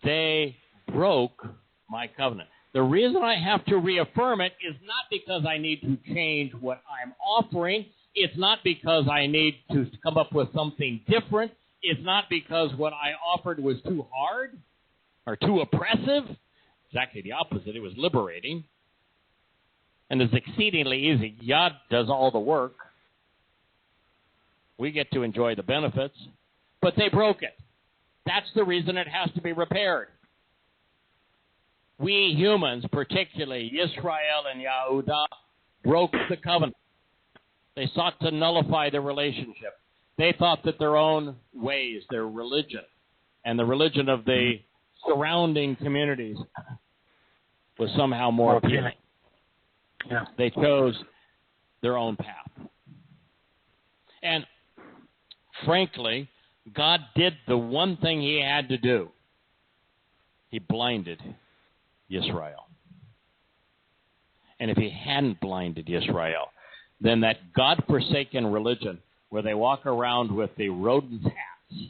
they broke my covenant. The reason I have to reaffirm it is not because I need to change what I'm offering. It's not because I need to come up with something different. It's not because what I offered was too hard or too oppressive. Exactly the opposite. It was liberating. And it's exceedingly easy. Yah does all the work. We get to enjoy the benefits. But they broke it. That's the reason it has to be repaired. We humans, particularly Israel and Yehudah, broke the covenant. They sought to nullify the relationship. They thought that their own ways, their religion, and the religion of the surrounding communities was somehow more appealing. Yeah. They chose their own path. And frankly, God did the one thing he had to do. He blinded Israel. And if he hadn't blinded Israel, then that God-forsaken religion where they walk around with the rodent hats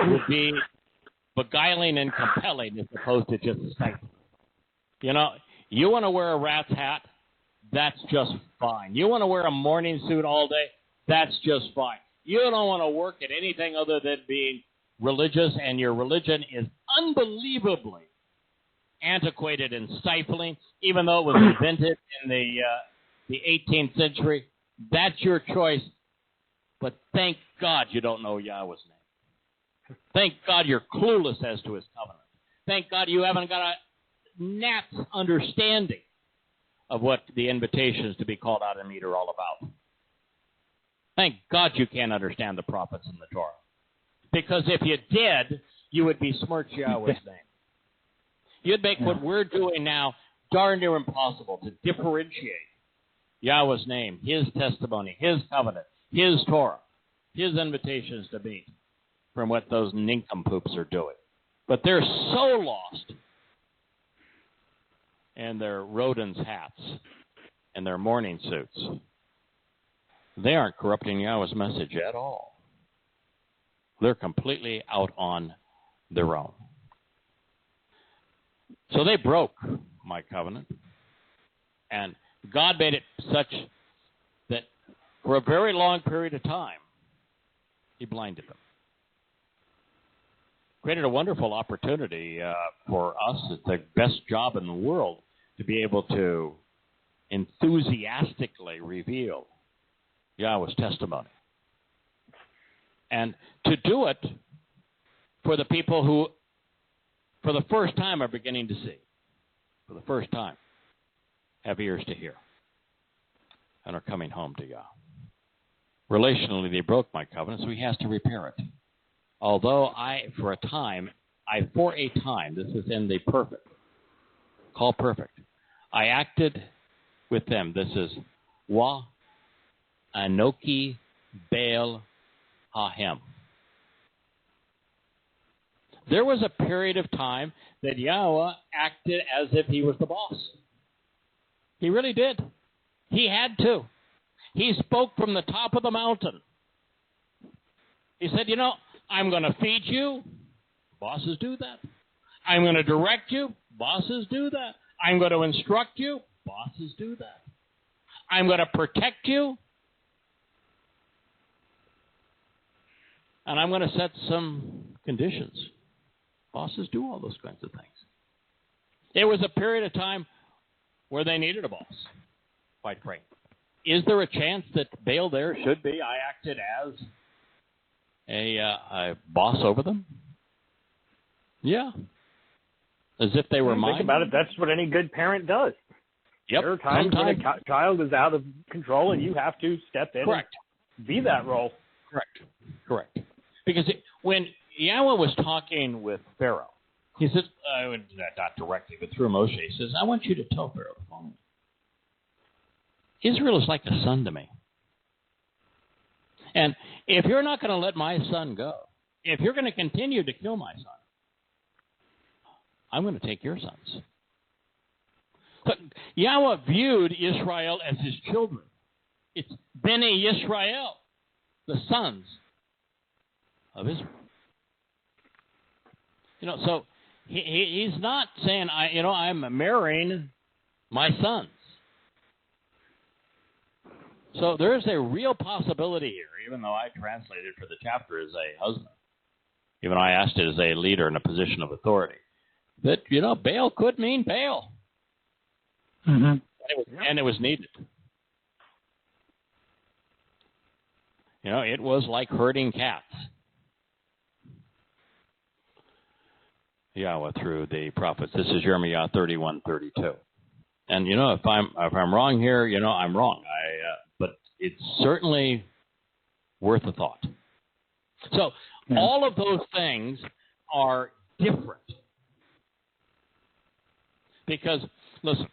would be beguiling and compelling as opposed to just stifling. You know, you want to wear a rat's hat? That's just fine. You want to wear a morning suit all day? That's just fine. You don't want to work at anything other than being religious, and your religion is unbelievably antiquated and stifling, even though it was invented in the 18th century. That's your choice. But thank God you don't know Yahweh's name. Thank God you're clueless as to his covenant. Thank God you haven't got a gnat's understanding of what the invitations to be called out and meet are all about. Thank God you can't understand the prophets and the Torah. Because if you did, you would besmirch Yahweh's name. You'd make what we're doing now darn near impossible to differentiate Yahweh's name, His testimony, His covenant, His Torah, His invitations to meet from what those nincompoops are doing. But they're so lost in their rodents' hats and their morning suits. They aren't corrupting Yahweh's message at all. They're completely out on their own. So they broke my covenant. And God made it such that for a very long period of time, He blinded them. Created a wonderful opportunity for us. It's the best job in the world to be able to enthusiastically reveal Yahweh's testimony. And to do it for the people who, for the first time, are beginning to see. For the first time, have ears to hear. And are coming home to Yah. Relationally, they broke my covenant, so He has to repair it. Although for a time, this is in the perfect, called perfect, I acted with them. This is Wa Anoki Baal Hahem. There was a period of time that Yahweh acted as if He was the boss. He really did. He had to. He spoke from the top of the mountain. He said, I'm going to feed you. Bosses do that. I'm going to direct you. Bosses do that. I'm going to instruct you. Bosses do that. I'm going to protect you. And I'm going to set some conditions. Bosses do all those kinds of things. It was a period of time where they needed a boss, quite frankly. Is there a chance that Baal there should be? I acted as a boss over them? Yeah. As if they were mine. Think about it. That's what any good parent does. Yep. There are times when a child is out of control and you have to step in and be that role. Correct. Because when Yahweh was talking with Pharaoh, He says, not directly, but through Moshe, He says, I want you to tell Pharaoh the following. Israel is like a son to me. And if you're not going to let my son go, if you're going to continue to kill my son, I'm going to take your sons. But Yahweh viewed Israel as His children. It's Bnei Yisrael, the sons of Israel. So he's not saying, I'm marrying my sons. So there's a real possibility here, even though I translated for the chapter as a husband, even though I asked it as a leader in a position of authority, that, Baal could mean Baal. Mm-hmm. And it was needed. It was like herding cats. Yahweh through the prophets. This is Jeremiah 31:32. And if I'm wrong here, I'm wrong. But it's certainly worth a thought. So all of those things are different. Because, listen,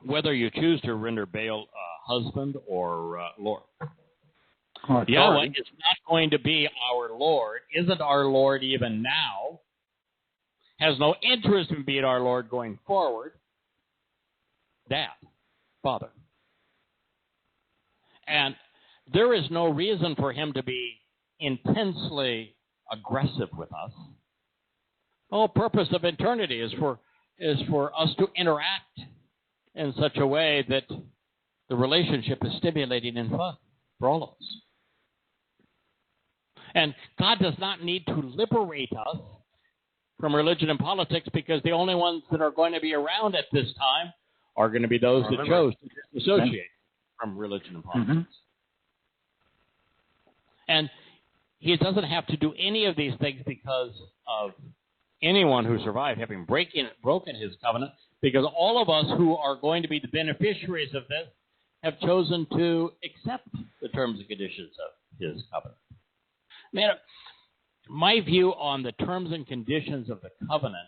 whether you choose to render Baal husband or Lord, Yahweh is not going to be our Lord, isn't our Lord even now, has no interest in being our Lord going forward. Dad, Father. And there is no reason for Him to be intensely aggressive with us. The whole purpose of eternity is for us to interact in such a way that the relationship is stimulating and fun for all of us. And God does not need to liberate us from religion and politics, because the only ones that are going to be around at this time are going to be those that chose to dissociate from religion and politics. Mm-hmm. And He doesn't have to do any of these things because of anyone who survived having broken His covenant, because all of us who are going to be the beneficiaries of this have chosen to accept the terms and conditions of His covenant. Man, my view on the terms and conditions of the covenant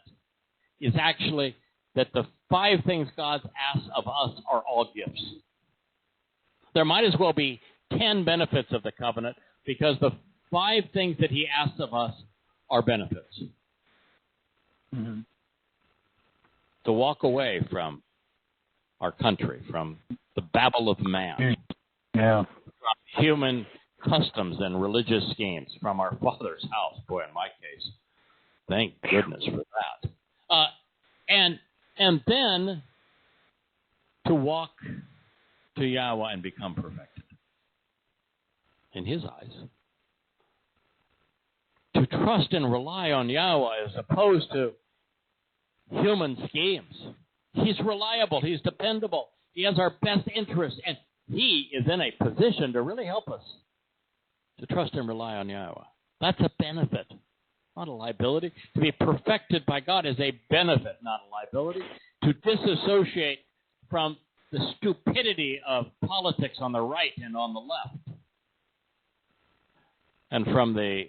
is actually that the 5 things God asks of us are all gifts. There might as well be 10 benefits of the covenant, because the 5 things that he asks of us are benefits. Mm-hmm. To walk away from our country, from the babble of man, Yeah. from human customs and religious schemes, from our Father's house. Boy, in my case, thank goodness for that. And then to walk to Yahweh and become perfected in his eyes. To trust and rely on Yahweh as opposed to human schemes. He's reliable. He's dependable. He has our best interests, and he is in a position to really help us to trust and rely on Yahweh. That's a benefit, not a liability. To be perfected by God is a benefit, not a liability. To disassociate from the stupidity of politics on the right and on the left, and from the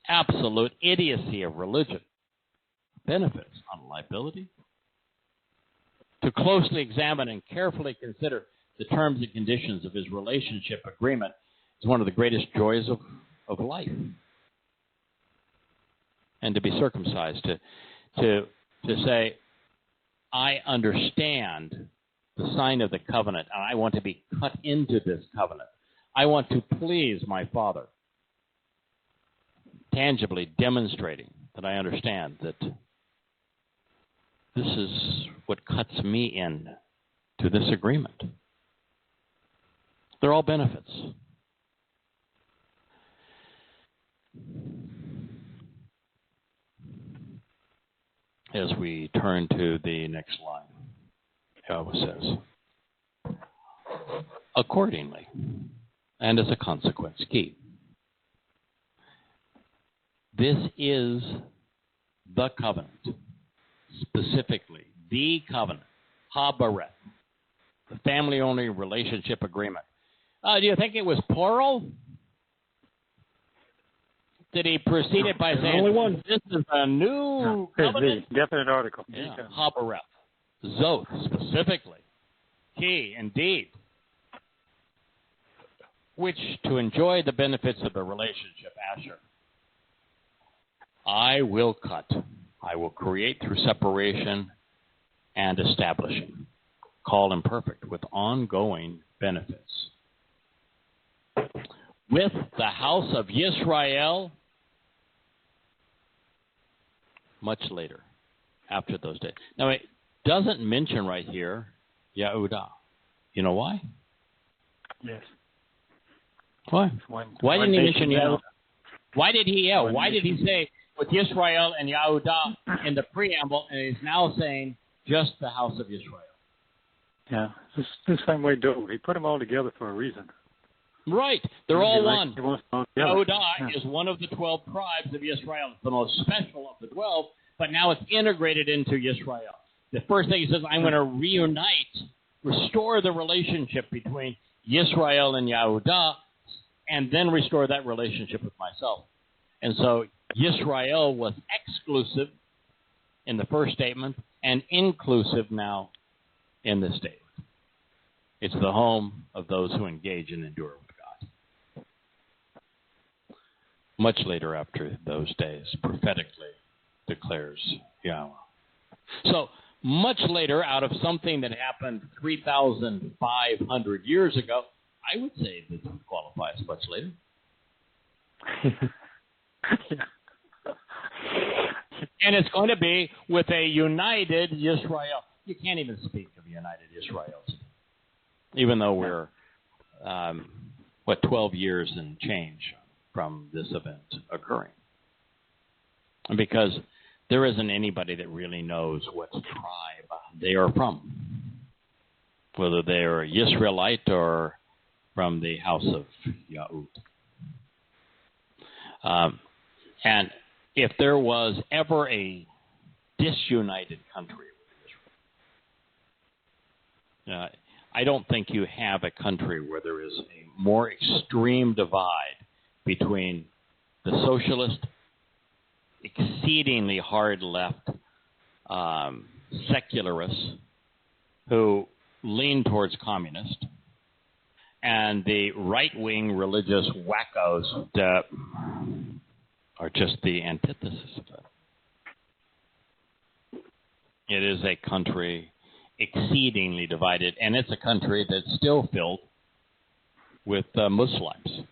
absolute idiocy of religion, benefits, not a liability. To closely examine and carefully consider the terms and conditions of his relationship agreement is one of the greatest joys of life. And to be circumcised, to say, I understand the sign of the covenant, and I want to be cut into this covenant. I want to please my Father, tangibly demonstrating that I understand that this is what cuts me in to this agreement. They're all benefits. As we turn to the next line, Yahweh says, accordingly, and as a consequence, key. This is the covenant, specifically the covenant, Habaret, the family-only relationship agreement. Do you think it was plural? Did he proceed it by saying, only one. This is a new covenant? Definite article. Yeah, Habaret. Zoth, specifically. Key, indeed. Which, to enjoy the benefits of the relationship, Asher, I will cut. I will create through separation and establishing. Called imperfect, with ongoing benefits. With the house of Yisrael, much later, after those days. Now, it doesn't mention right here Yehudah. You know why? Yes. Why? Why didn't he mention Yehudah? Why did he yell? Why did he say with Yisrael and Yehudah in the preamble, and he's now saying just the house of Yisrael? Yeah, it's the same way Doe. He put them all together for a reason. Right. They're all one. Yehudah is one of the 12 tribes of Israel. It's the most special of the 12, but now it's integrated into Israel. The first thing he says, I'm going to reunite, restore the relationship between Israel and Yehudah, and then restore that relationship with myself. And so Israel was exclusive in the first statement and inclusive now in this statement. It's the home of those who engage and endure with God. Much later after those days, prophetically declares Yahweh. So, much later, out of something that happened 3,500 years ago, I would say this would qualify as much later. And it's going to be with a united Israel. You can't even speak of united Israel today, even though we're, 12 years and change from this event occurring. And because there isn't anybody that really knows what tribe they are from, whether they are Israelite or from the house of Yahud. And if there was ever a disunited country, I don't think you have a country where there is a more extreme divide between the socialist, exceedingly hard left secularists who lean towards communist, and the right-wing religious wackos that are just the antithesis of that. It is a country exceedingly divided, and it's a country that's still filled with Muslims.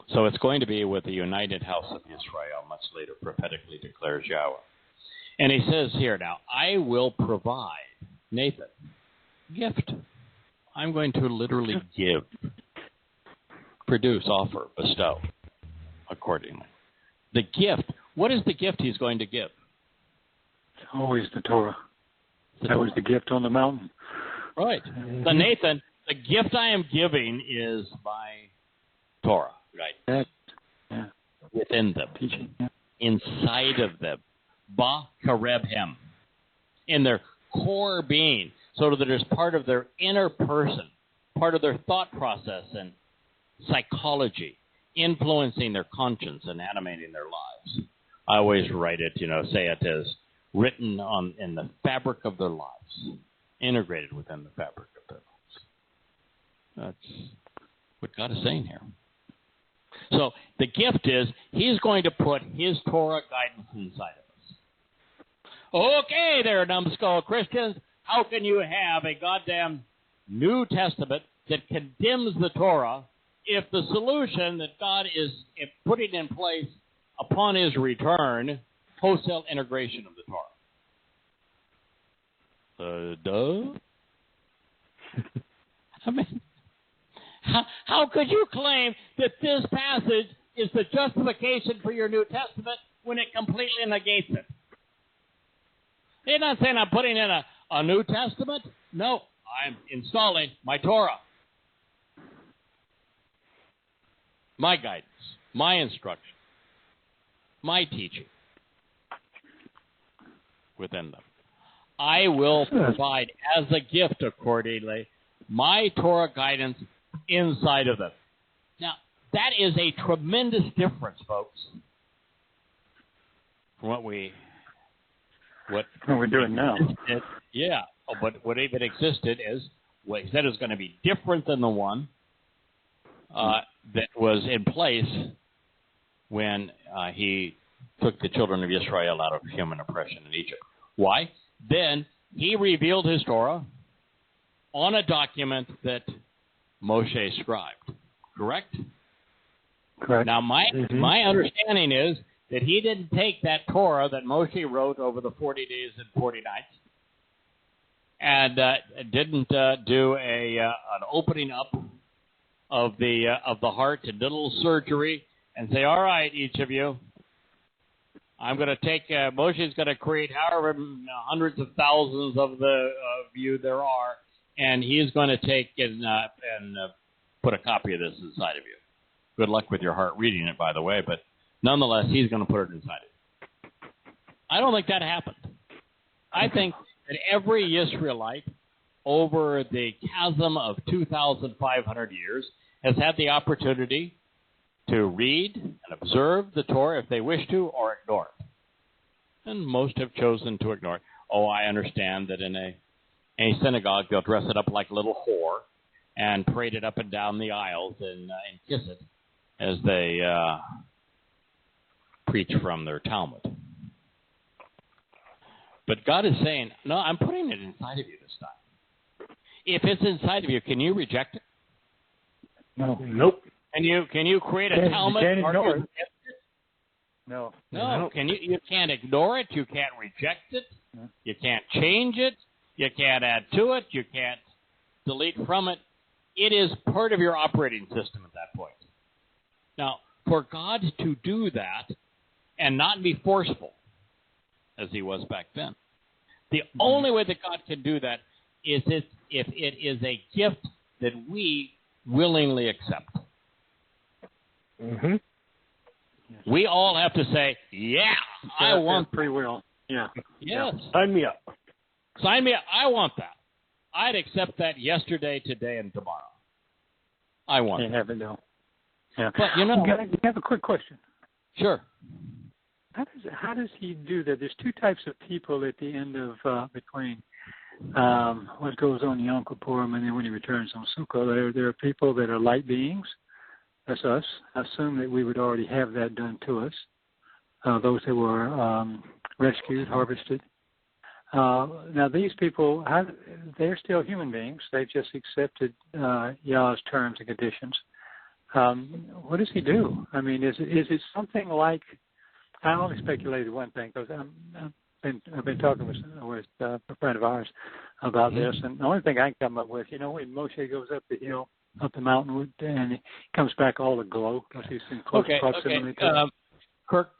So it's going to be with the united house of Israel, much later prophetically declares Yahweh. And he says here now, I will provide, Nathan, gift. I'm going to literally give, produce, offer, bestow accordingly. The gift, what is the gift he's going to give? It's always the Torah. That was the gift on the mountain. Right. So Nathan, the gift I am giving is my Torah, right? Yeah. Within them, Teaching. Yeah. inside of them, ba-kareb-hem, in their core being, so that it is part of their inner person, part of their thought process and psychology, influencing their conscience and animating their lives. I always write it, say it as written in the fabric of their lives, integrated within the fabric of their lives. That's what God is saying here. So the gift is he's going to put his Torah guidance inside of us. Okay there, numbskull Christians. How can you have a goddamn New Testament that condemns the Torah if the solution that God is putting in place upon his return, wholesale integration of the Torah? Duh? I mean, how could you claim that this passage is the justification for your New Testament when it completely negates it? You're not saying I'm putting in a New Testament? No, I'm installing my Torah. My guidance, my instruction, my teaching within them. I will provide as a gift accordingly my Torah guidance inside of them. Now, that is a tremendous difference, folks, from what we're doing now. Yeah, but what even existed is what he said is going to be different than the one that was in place when he took the children of Israel out of human oppression in Egypt. Why? Then he revealed his Torah on a document that Moshe scribed. Correct? Correct. Now, my understanding is that he didn't take that Torah that Moshe wrote over the 40 days and 40 nights and didn't do an opening up of the heart and little surgery and say, all right, each of you, I'm going to take, Moshe's going to create however hundreds of thousands of you there are, and he's going to take and put a copy of this inside of you. Good luck with your heart reading it, by the way, but nonetheless, he's going to put it inside of you. I don't think that happened. I think that every Israelite over the chasm of 2,500 years has had the opportunity to read and observe the Torah if they wish to, or ignore it. And most have chosen to ignore it. Oh, I understand that in a synagogue they'll dress it up like a little whore and parade it up and down the aisles and kiss it as they preach from their Talmud. But God is saying, no, I'm putting it inside of you this time. If it's inside of you, can you reject it? No. Nope. Can you create a Talmud? You can't ignore it. No. You can't ignore it. You can't reject it. No. You can't change it. You can't add to it. You can't delete from it. It is part of your operating system at that point. Now, for God to do that and not be forceful, as he was back then, the only way that God can do that is if it is a gift that we willingly accept. Mm-hmm. We all have to say, yeah, I want free will. Yeah. Yes. Sign me up. Sign me up. I want that. I'd accept that yesterday, today, and tomorrow. I want Can't that. have it, no. Yeah. But, I have a quick question. Sure. How does he do that? There's two types of people at the end of between what goes on Yom Kippurim, and then when he returns on Sukkot, there are people that are light beings. That's us. I assume that we would already have that done to us. Those that were rescued, harvested. Now these people, they're still human beings. They've just accepted Yah's terms and conditions. What does he do? I mean, is it something like? I only speculated one thing because I've been talking with a friend of ours about this, and the only thing I can come up with, when Moshe goes up the hill, up the mountain, and he comes back all aglow because he's in close proximity to it. Kirk,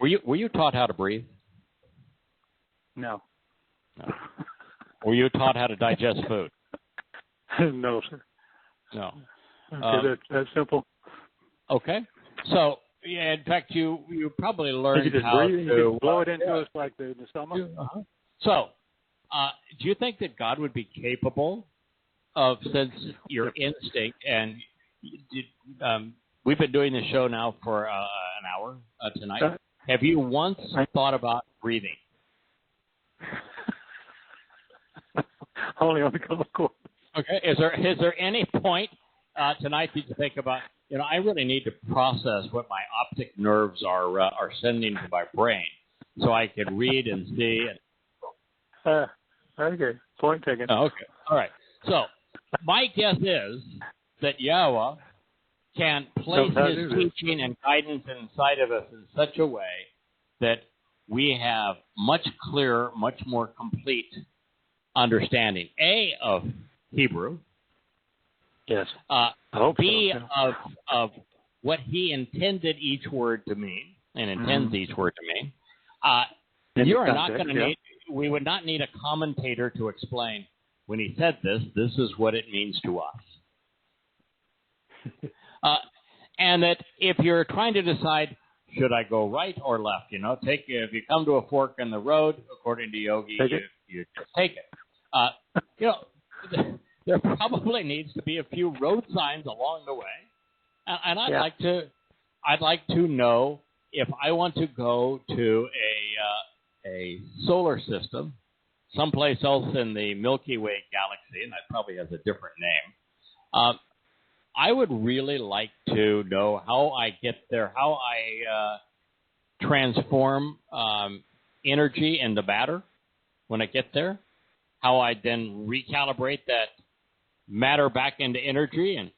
were you taught how to breathe? No. Were you taught how to digest food? No, sir. No. Okay, that's simple. Okay. So, yeah, in fact, you probably learned how breathe, to blow it into us like the summer. Uh-huh. So, do you think that God would be capable of, since your instinct, and we've been doing this show now for an hour tonight, have you once thought about breathing? Only on the golf course. Okay. Is there any point tonight that you think about? I really need to process what my optic nerves are sending to my brain, so I can read and see. Okay. Point taken. Oh, okay. All right. So my guess is that Yahowah can place his teaching and guidance inside of us in such a way that we have much clearer, much more complete understanding, A, of Hebrew, yes. B, of what he intended each word to mean, and intends each word to mean. You are not going to need, we would not need a commentator to explain, when he said this is what it means to us. And that if you're trying to decide, should I go right or left, if you come to a fork in the road, according to Yogi, you just take it. There probably needs to be a few road signs along the way, and I'd like to know if I want to go to a solar system, someplace else in the Milky Way galaxy, and that probably has a different name. I would really like to know how I get there, how I transform energy into matter when I get there, how I then recalibrate that matter back into energy, and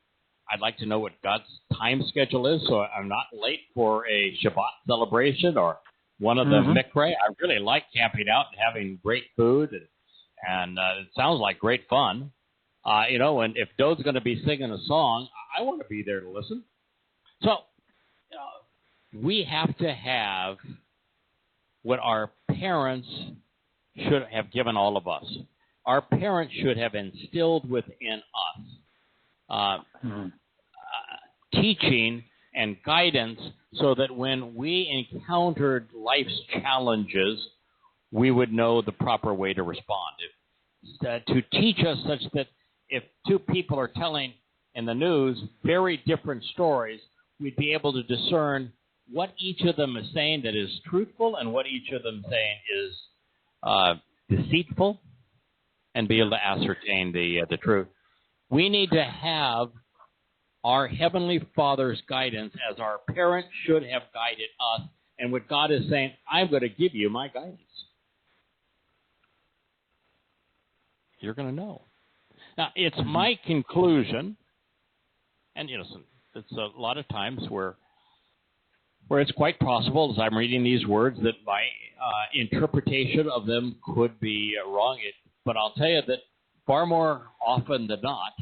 I'd like to know what God's time schedule is so I'm not late for a Shabbat celebration or one of the mikveh. I really like camping out and having great food, and it sounds like great fun. And if Dode's going to be singing a song, I want to be there to listen. So we have to have what our parents should have given all of us. Our parents should have instilled within us teaching and guidance so that when we encountered life's challenges, we would know the proper way to respond. To teach us such that if two people are telling in the news very different stories, we'd be able to discern what each of them is saying that is truthful and what each of them is saying is deceitful, and be able to ascertain the truth. We need to have our Heavenly Father's guidance as our parents should have guided us, and what God is saying, I'm going to give you my guidance. You're going to know. Now, it's my conclusion, and it's a lot of times where it's quite possible, as I'm reading these words, that my interpretation of them could be wrong. But I'll tell you that far more often than not,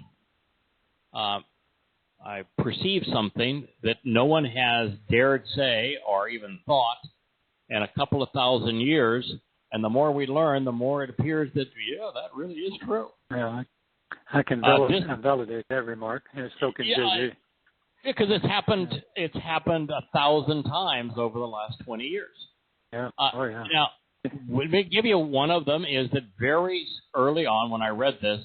I perceive something that no one has dared say or even thought in a couple of thousand years. And the more we learn, the more it appears that, that really is true. Yeah, I can validate that remark. And so can JJ. Because it's happened 1,000 times over the last 20 years. Yeah. Now, let me give you one of them is that very early on when I read this,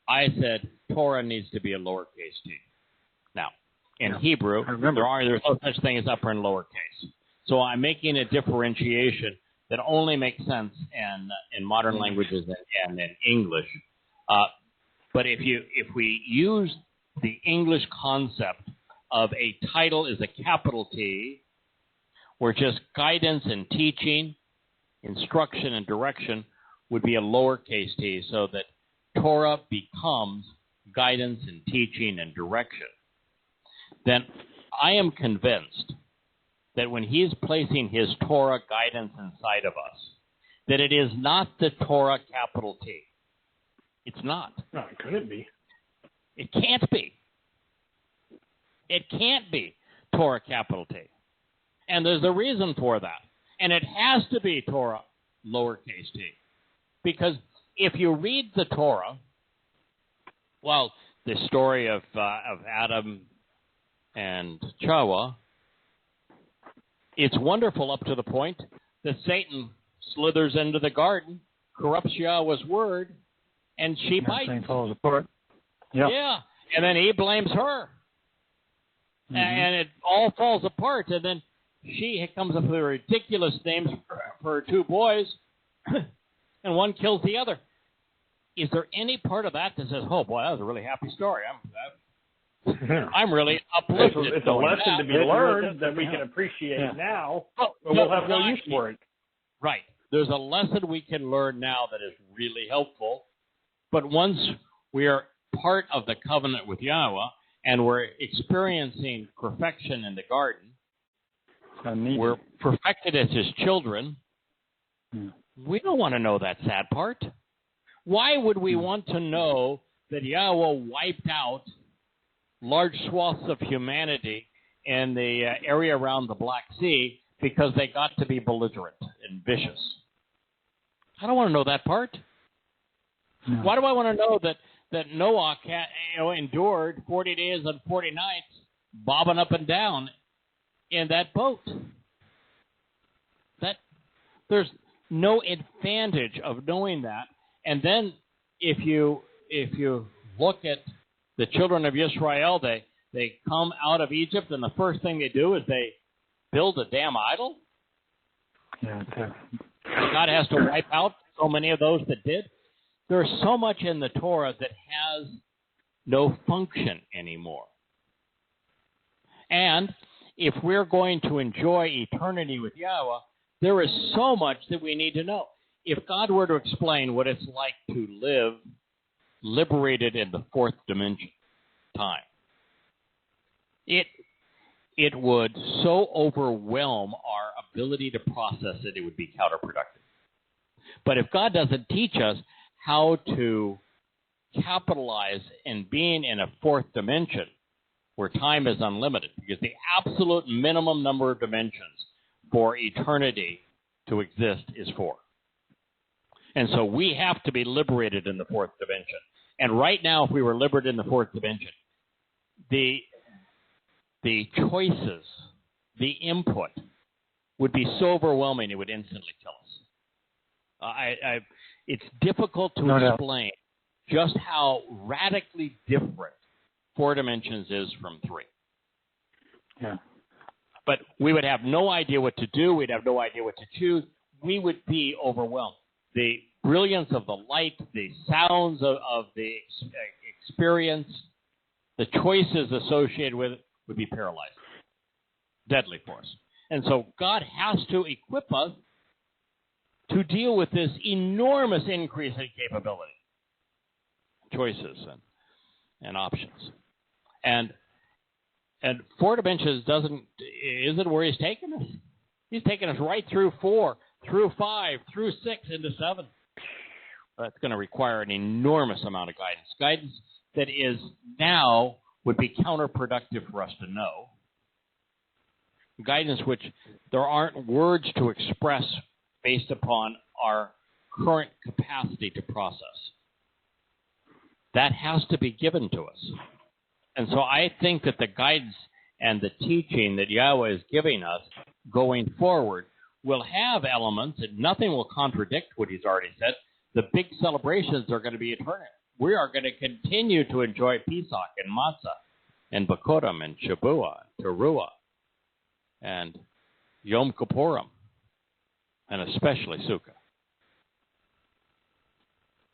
I said Torah needs to be a lowercase t. Now, in Hebrew, there's no such thing as upper and lowercase. So I'm making a differentiation that only make sense in modern languages and in English. But if we use the English concept of a title is a capital T, where just guidance and teaching, instruction and direction would be a lowercase t, so that Torah becomes guidance and teaching and direction, then I am convinced that when he's placing his Torah guidance inside of us, that it is not the Torah capital T. It's not. No, it couldn't be. It can't be. It can't be Torah capital T. And there's a reason for that. And it has to be Torah lowercase t. Because if you read the Torah, well, the story of Adam and Chava, it's wonderful up to the point that Satan slithers into the garden, corrupts Yahweh's word, and she bites. Everything falls apart. Yeah, and then he blames her. Mm-hmm. And it all falls apart, and then she comes up with ridiculous names for her two boys, and one kills the other. Is there any part of that says, oh, boy, that was a really happy story. I'm really uplifted. It's a lesson to be learned that we can appreciate now, but we'll have no use for it. Right. There's a lesson we can learn now that is really helpful, but once we are part of the covenant with Yahweh and we're experiencing perfection in the garden, we're perfected as his children, we don't want to know that sad part. Why would we want to know that Yahweh wiped out large swaths of humanity in the area around the Black Sea because they got to be belligerent and vicious? I don't want to know that part. No. Why do I want to know that Noah endured 40 days and 40 nights bobbing up and down in that boat? That there's no advantage of knowing that. And then if you look at the children of Israel, they come out of Egypt, and the first thing they do is they build a damn idol. Yeah, God has to wipe out so many of those that did. There's so much in the Torah that has no function anymore. And if we're going to enjoy eternity with Yahweh, there is so much that we need to know. If God were to explain what it's like to live liberated in the fourth dimension, time, it would so overwhelm our ability to process it, it would be counterproductive. But if God doesn't teach us how to capitalize in being in a fourth dimension where time is unlimited, because the absolute minimum number of dimensions for eternity to exist is 4. And so we have to be liberated in the fourth dimension. And right now, if we were liberated in the fourth dimension, the choices, the input would be so overwhelming it would instantly kill us. It's difficult to explain just how radically different 4 dimensions is from 3. Yeah. But we would have no idea what to do. We'd have no idea what to choose. We would be overwhelmed. The brilliance of the light, the sounds of the experience, the choices associated with it would be paralyzing, deadly for us. And so God has to equip us to deal with this enormous increase in capability, choices and options. And 4 dimensions isn't where he's taking us. He's taking us right through 4, through 5, through 6, into 7. That's going to require an enormous amount of guidance. Guidance that is now would be counterproductive for us to know. Guidance which there aren't words to express based upon our current capacity to process. That has to be given to us. And so I think that the guidance and the teaching that Yahweh is giving us going forward will have elements, and nothing will contradict what he's already said. The big celebrations are going to be eternal. We are going to continue to enjoy Pesach and Matzah and Bakurim and Shabuah and Teruah and Yom Kippurim. and especially Sukkah.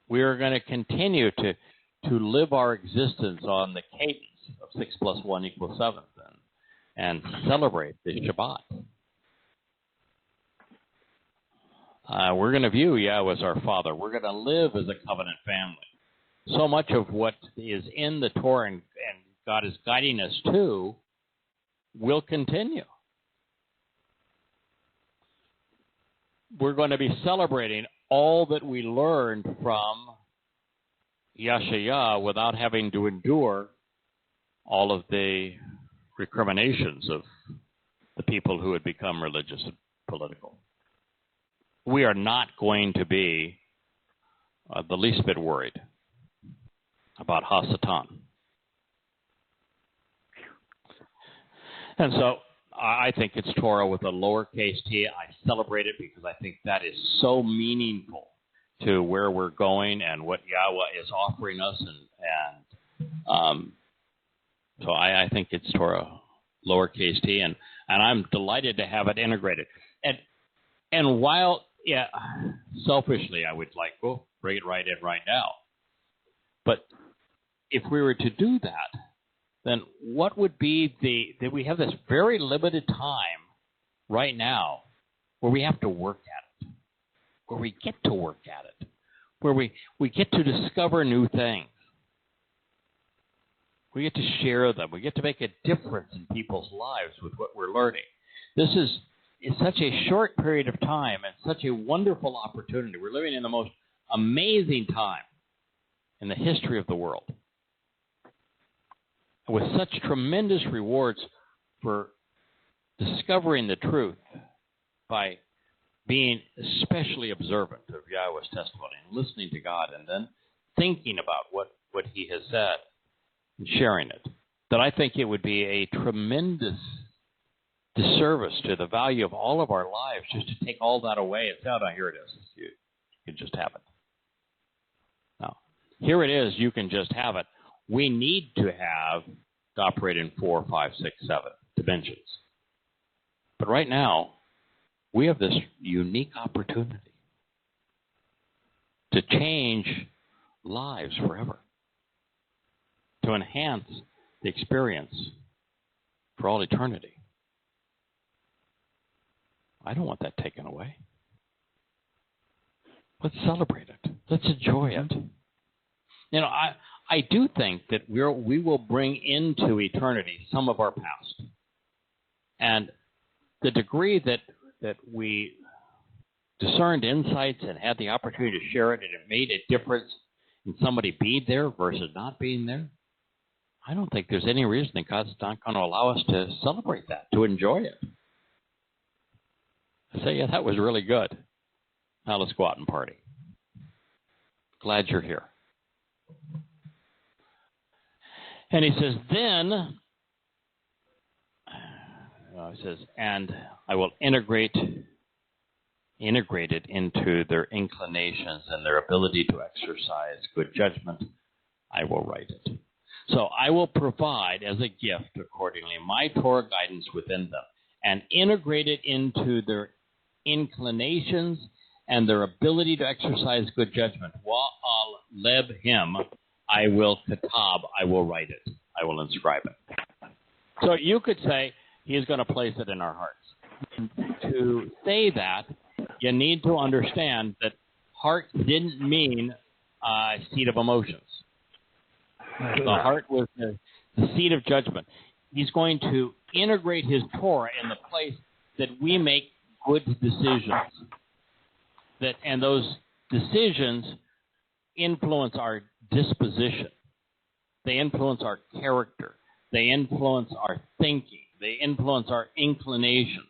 We are going to continue to live our existence on the cadence of 6 + 1 = 7 and celebrate the Shabbat. We're going to view Yahweh as our Father. We're going to live as a covenant family. So much of what is in the Torah and God is guiding us to will continue. We're going to be celebrating all that we learned from Yahshua without having to endure all of the recriminations of the people who had become religious and political. We are not going to be the least bit worried about Hasatan. And so I think it's Torah with a lowercase t. I celebrate it because I think that is so meaningful to where we're going and what Yahweh is offering us. So I think it's Torah lowercase t, and I'm delighted to have it integrated. And while, selfishly I would like, bring it right in right now. But if we were to do that, then what would be that we have this very limited time right now where we have to work at it, where we get to work at it, where we get to discover new things. We get to share them. We get to make a difference in people's lives with what we're learning. This is such a short period of time and such a wonderful opportunity. We're living in the most amazing time in the history of the world, with such tremendous rewards for discovering the truth by being especially observant of Yahweh's testimony and listening to God and then thinking about what he has said and sharing it, that I think it would be a tremendous disservice to the value of all of our lives just to take all that away and say, oh, no, here it is. You can just have it. Now, here it is. You can just have it. We need to operate in 4, 5, 6, 7 dimensions. But right now, we have this unique opportunity to change lives forever, to enhance the experience for all eternity. I don't want that taken away. Let's celebrate it. Let's enjoy it. You know, I do think that we will bring into eternity some of our past. And the degree that we discerned insights and had the opportunity to share it, and it made a difference in somebody being there versus not being there, I don't think there's any reason that God's not going to allow us to celebrate that, to enjoy it. I say, yeah, that was really good. Now let's go out and party. Glad you're here. And he says, then, he says, and I will integrate it into their inclinations and their ability to exercise good judgment. I will write it. So I will provide as a gift accordingly my Torah guidance within them and integrate it into their inclinations and their ability to exercise good judgment. Wa'al leb him, I will katab, I will write it. I will inscribe it. So you could say he is going to place it in our hearts. To say that, you need to understand that heart didn't mean seat of emotions. The heart was the seat of judgment. He's going to integrate his Torah in the place that we make good decisions. And those decisions influence our disposition. They influence our character. They influence our thinking. They influence our inclinations.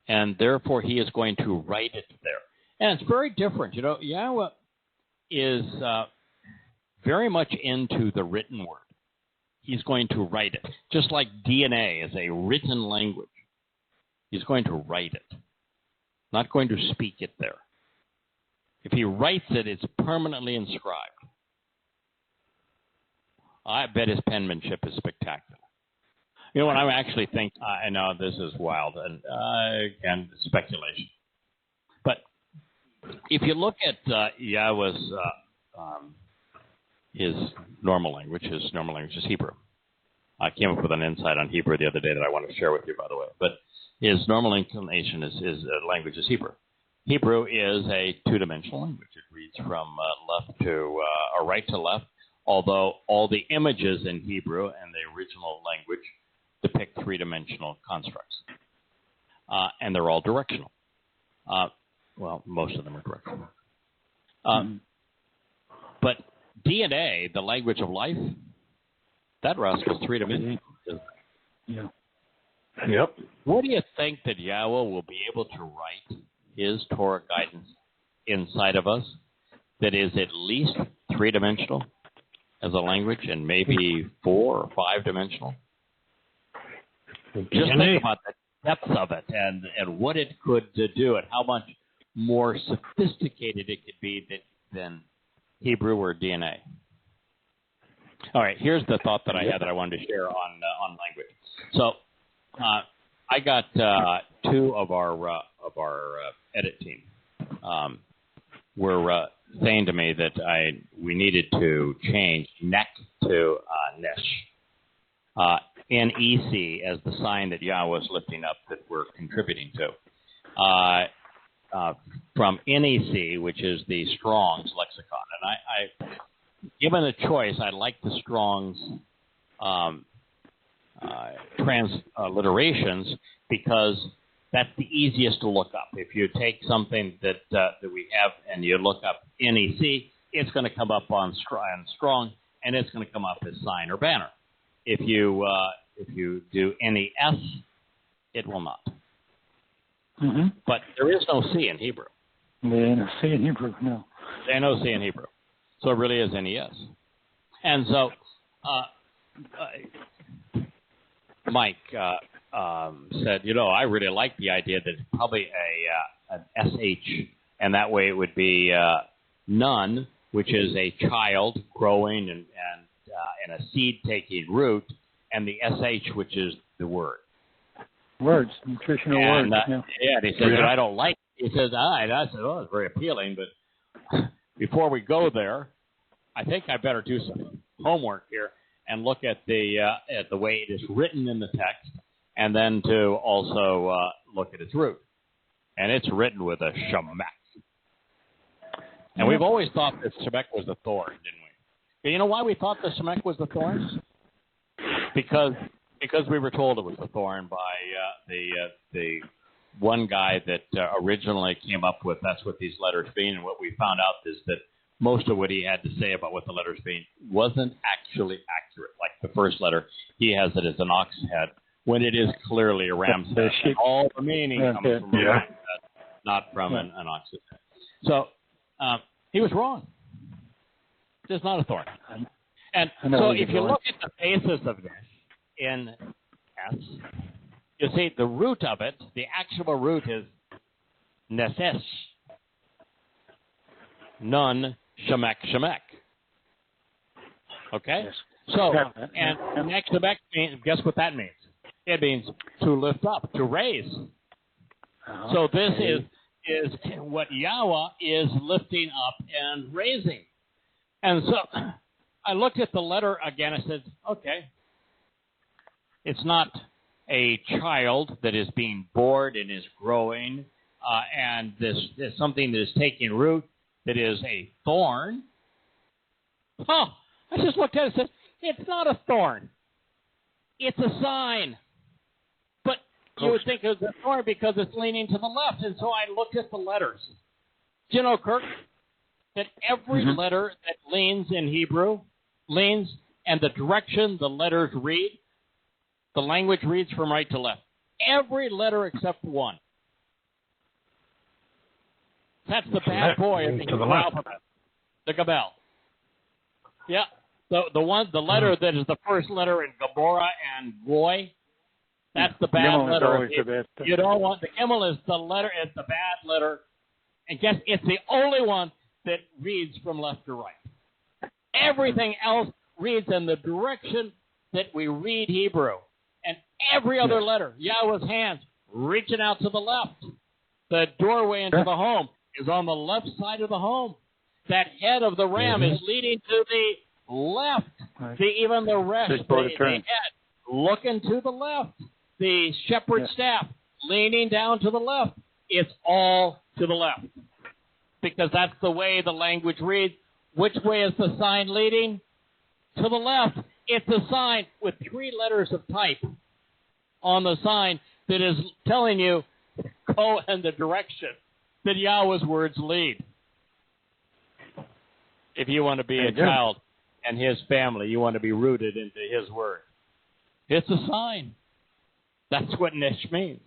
And therefore, he is going to write it there. And it's very different. You know, Yahweh is very much into the written word. He's going to write it. Just like DNA is a written language. He's going to write it. Not going to speak it there. If he writes it, it's permanently inscribed. I bet his penmanship is spectacular. You know what I actually think? I know this is wild, and again, speculation. But if you look at Yahweh's his normal language, is Hebrew. I came up with an insight on Hebrew the other day that I want to share with you, by the way. But his normal inclination is language is Hebrew. Hebrew is a two-dimensional language. It reads from left to or right to left, although all the images in Hebrew and the original language depict three-dimensional constructs. And they're all directional. Well, most of them are directional. But DNA, the language of life, that rascal's three-dimensional. Yeah. Yep. What do you think that Yahweh will be able to write his Torah guidance inside of us that is at least three-dimensional as a language and maybe four or five-dimensional? Just think about the depths of it and what it could do and how much more sophisticated it could be than Hebrew or DNA. All right, here's the thought that I had that I wanted to share on language. So I got two of our edit team were saying to me that we needed to change neck to nesh. NEC as the sign that Yahweh was lifting up that we're contributing to. From NEC, which is the Strong's lexicon. And I given a choice, I like the Strong's transliterations because that's the easiest to look up. If you take something that we have and you look up NEC, it's going to come up on Strong, and it's going to come up as sign or banner. If you do NES, it will not. Mm-hmm. But there is no C in Hebrew. There ain't no C in Hebrew, no. There ain't no C in Hebrew. So it really is NES. And so Mike said, I really like the idea that it's probably an SH, and that way it would be none, which is a child growing and a seed-taking root, and the SH, which is the word. Words, nutritional and, words. Yeah, and he says, I don't like it. He says, and I said, it's very appealing, but before we go there, I think I better do some homework here and look at the way it is written in the text, and then to also look at its root. And it's written with a shemek. And we've always thought that shemek was the thorn, didn't we? But you know why we thought the shemek was the thorn? Because we were told it was the thorn by the one guy that originally came up with that's what these letters mean, and what we found out is that most of what he had to say about what the letters mean wasn't actually accurate. Like the first letter, he has it as an ox head, when it is clearly a ram's head. And all the meaning comes from a ram's head, not from an ox's head. So he was wrong. It's not a thorn. And so if you look at the basis of this in S, you see the root of it, the actual root is nesesh. None, shemek. Okay? Yes. So, and shemek means, guess what that means? It means to lift up, to raise. So this is what Yahweh is lifting up and raising. And so I looked at the letter again. I said, okay, it's not a child that is being born and is growing, and this is something that is taking root that is a thorn. I just looked at it and said, it's not a thorn. It's a sign. But you would think it was a thorn because it's leaning to the left. And so I looked at the letters. Do you know, Kirk, that every letter that leans in Hebrew leans, and the direction the letters read, the language reads from right to left. Every letter except one. That's the bad boy of the Hebrew alphabet, the Gabel. Yeah, the letter that is the first letter in Gabora and Goy. That's the bad letter. You don't want the Gimel is the letter. It's the bad letter, and guess it's the only one that reads from left to right. Everything else reads in the direction that we read Hebrew. And every other letter, Yahweh's hands reaching out to the left. The doorway into the home is on the left side of the home. That head of the ram is leading to the left. Right. See, even the rest, the head looking to the left. The shepherd's staff leaning down to the left. It's all to the left. Because that's the way the language reads. Which way is the sign leading? To the left. It's a sign with 3 letters of type on the sign that is telling you, go in the direction that Yahweh's words lead. If you want to be a child and his family, you want to be rooted into his word. It's a sign. That's what nish means.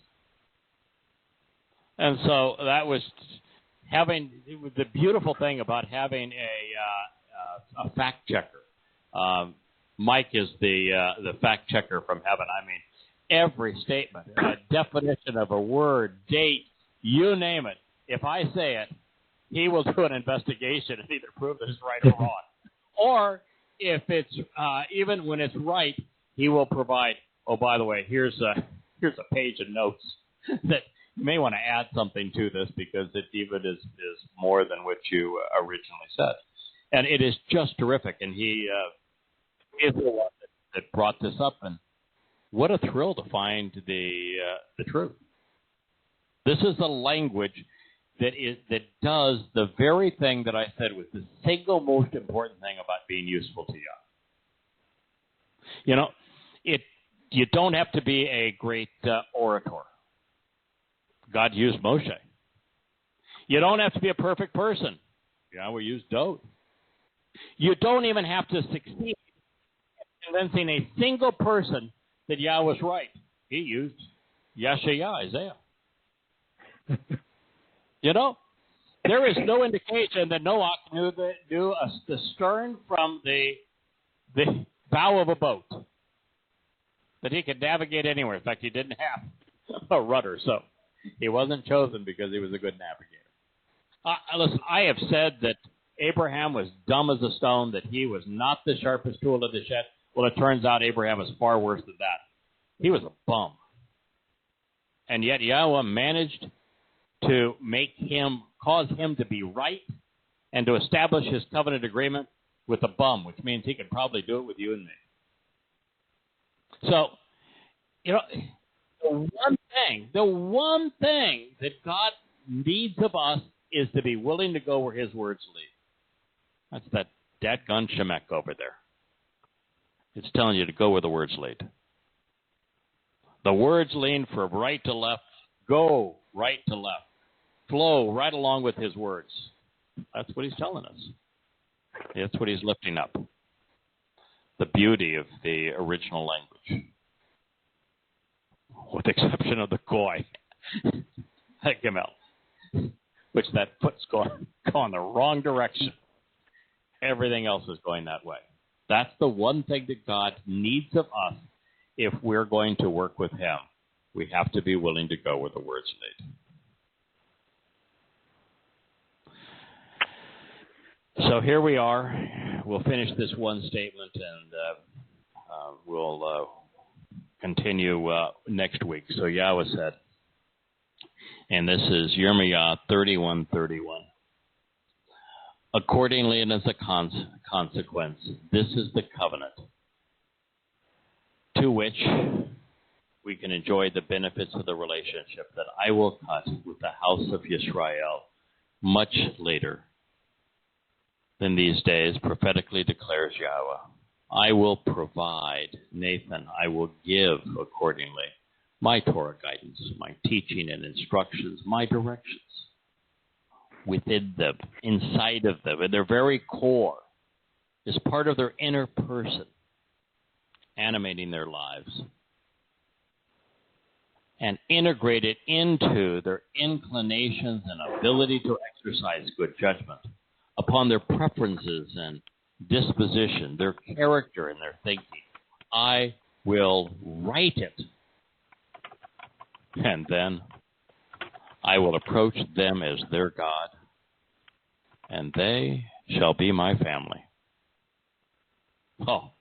And so that was the beautiful thing about having a fact checker. Mike is the fact checker from heaven. I mean, every statement, a definition of a word, date, you name it. If I say it, he will do an investigation and either prove that it's right or wrong. Or if it's even when it's right, he will provide. Oh, by the way, here's a page of notes that you may want to add something to this because it even is more than what you originally said, and it is just terrific. And he is the one that brought this up, and what a thrill to find the truth. This is a language that does the very thing that I said was the single most important thing about being useful to you. You know, you don't have to be a great orator. God used Moshe. You don't have to be a perfect person. Yahweh used Dode. You don't even have to succeed in convincing a single person that Yahweh's right. He used Yeshayah, Isaiah. You know, there is no indication that Noah knew the stern from the bow of a boat, that he could navigate anywhere. In fact, he didn't have a rudder, so he wasn't chosen because he was a good navigator. Listen, I have said that Abraham was dumb as a stone, that he was not the sharpest tool of the shed. Well, it turns out Abraham is far worse than that. He was a bum. And yet Yahweh managed to cause him to be right and to establish his covenant agreement with a bum, which means he could probably do it with you and me. So, you know, the one thing that God needs of us is to be willing to go where his words lead. That's that dadgun shemek over there. It's telling you to go where the words lead. The words lean from right to left. Go right to left. Flow right along with his words. That's what he's telling us. That's what he's lifting up. The beauty of the original language. With the exception of the goy. Gimel. Which that foot's going the wrong direction. Everything else is going that way. That's the one thing that God needs of us if we're going to work with him. We have to be willing to go where the words lead. So here we are. We'll finish this one statement and we'll continue next week. So Yahweh said, and this is Yirmiyah 31:31. Accordingly, and as a consequence, this is the covenant to which we can enjoy the benefits of the relationship that I will cut with the house of Yisrael much later than these days, prophetically declares Yahweh. I will provide, Nathan, I will give accordingly my Torah guidance, my teaching and instructions, my directions within them, inside of them, in their very core, is part of their inner person, animating their lives, and integrate it into their inclinations and ability to exercise good judgment upon their preferences and disposition, their character and their thinking. I will write it, and then I will approach them as their God, and they shall be my family. Oh,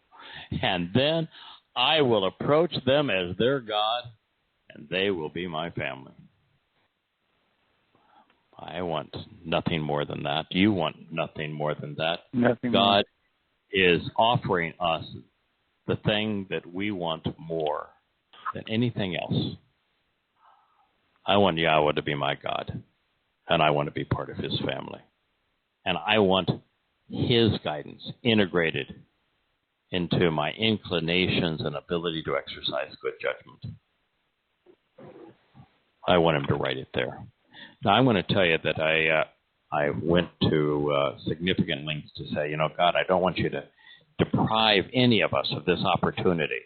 and then I will approach them as their God, and they will be my family. I want nothing more than that. You want nothing more than that. Nothing God is offering us the thing that we want more than anything else. I want Yahweh to be my God, and I want to be part of his family. And I want his guidance integrated into my inclinations and ability to exercise good judgment. I want him to write it there. Now, I'm going to tell you that I went to significant lengths to say, God, I don't want you to deprive any of us of this opportunity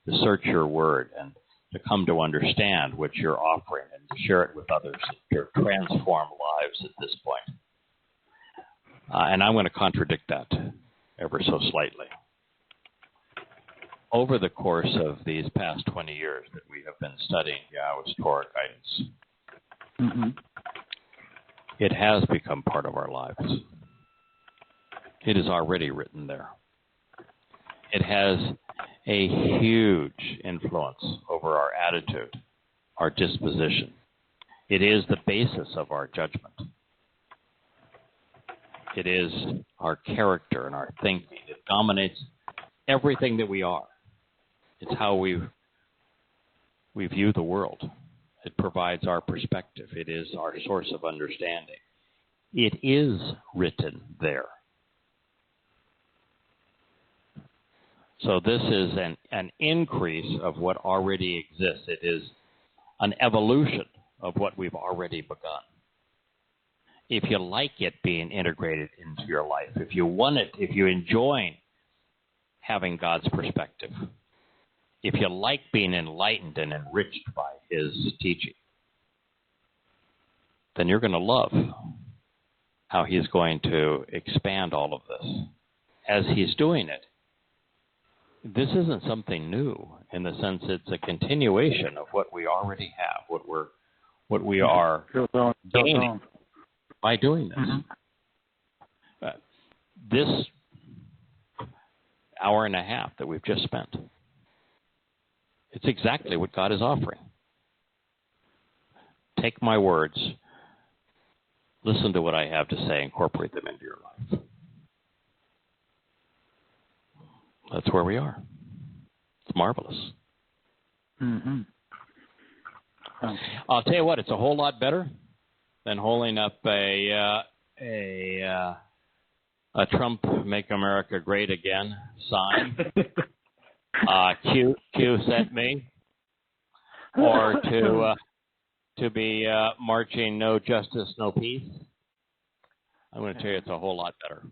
to search your word and to come to understand what you're offering and to share it with others to transform lives at this point. And I'm going to contradict that ever so slightly. Over the course of these past 20 years that we have been studying Yahweh's Torah guidance, it has become part of our lives. It is already written there. It has a huge influence over our attitude, our disposition. It is the basis of our judgment. It is our character and our thinking. It dominates everything that we are. It's how we view the world. It provides our perspective. It is our source of understanding. It is written there. So this is an increase of what already exists. It is an evolution of what we've already begun. If you like it being integrated into your life, if you want it, if you enjoy having God's perspective, if you like being enlightened and enriched by his teaching, then you're going to love how he's going to expand all of this. As he's doing it, this isn't something new in the sense it's a continuation of what we already have, what we are gaining by doing this. This hour and a half that we've just spent, it's exactly what God is offering. Take my words, listen to what I have to say, incorporate them into your life. That's where we are. It's marvelous. I'll tell you what, it's a whole lot better than holding up a Trump Make America Great Again sign. Q sent me, or to be marching No Justice, No Peace. I'm going to tell you it's a whole lot better.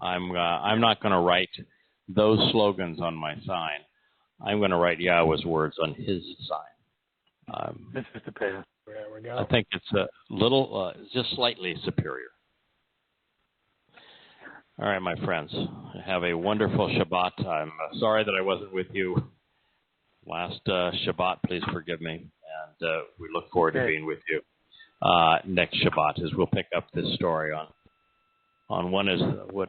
I'm not going to write those slogans on my sign. I'm going to write Yahweh's words on his sign. This is the path. There we go. I think it's a little, just slightly superior. All right, my friends, have a wonderful Shabbat. I'm sorry that I wasn't with you last Shabbat. Please forgive me. And we look forward to being with you next Shabbat as we'll pick up this story on one is what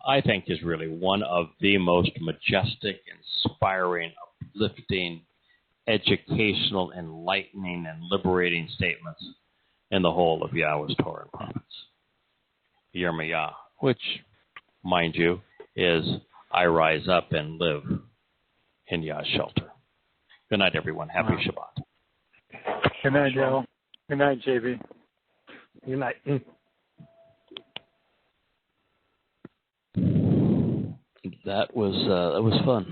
I think is really one of the most majestic, inspiring, uplifting, educational, enlightening, and liberating statements in the whole of Yahweh's Torah and Prophets. Yirmiyah, which, mind you, is I rise up and live in Yah's shelter. Good night, everyone. Happy Shabbat. Good night, Joe. Good night, JB. Good night. That was fun.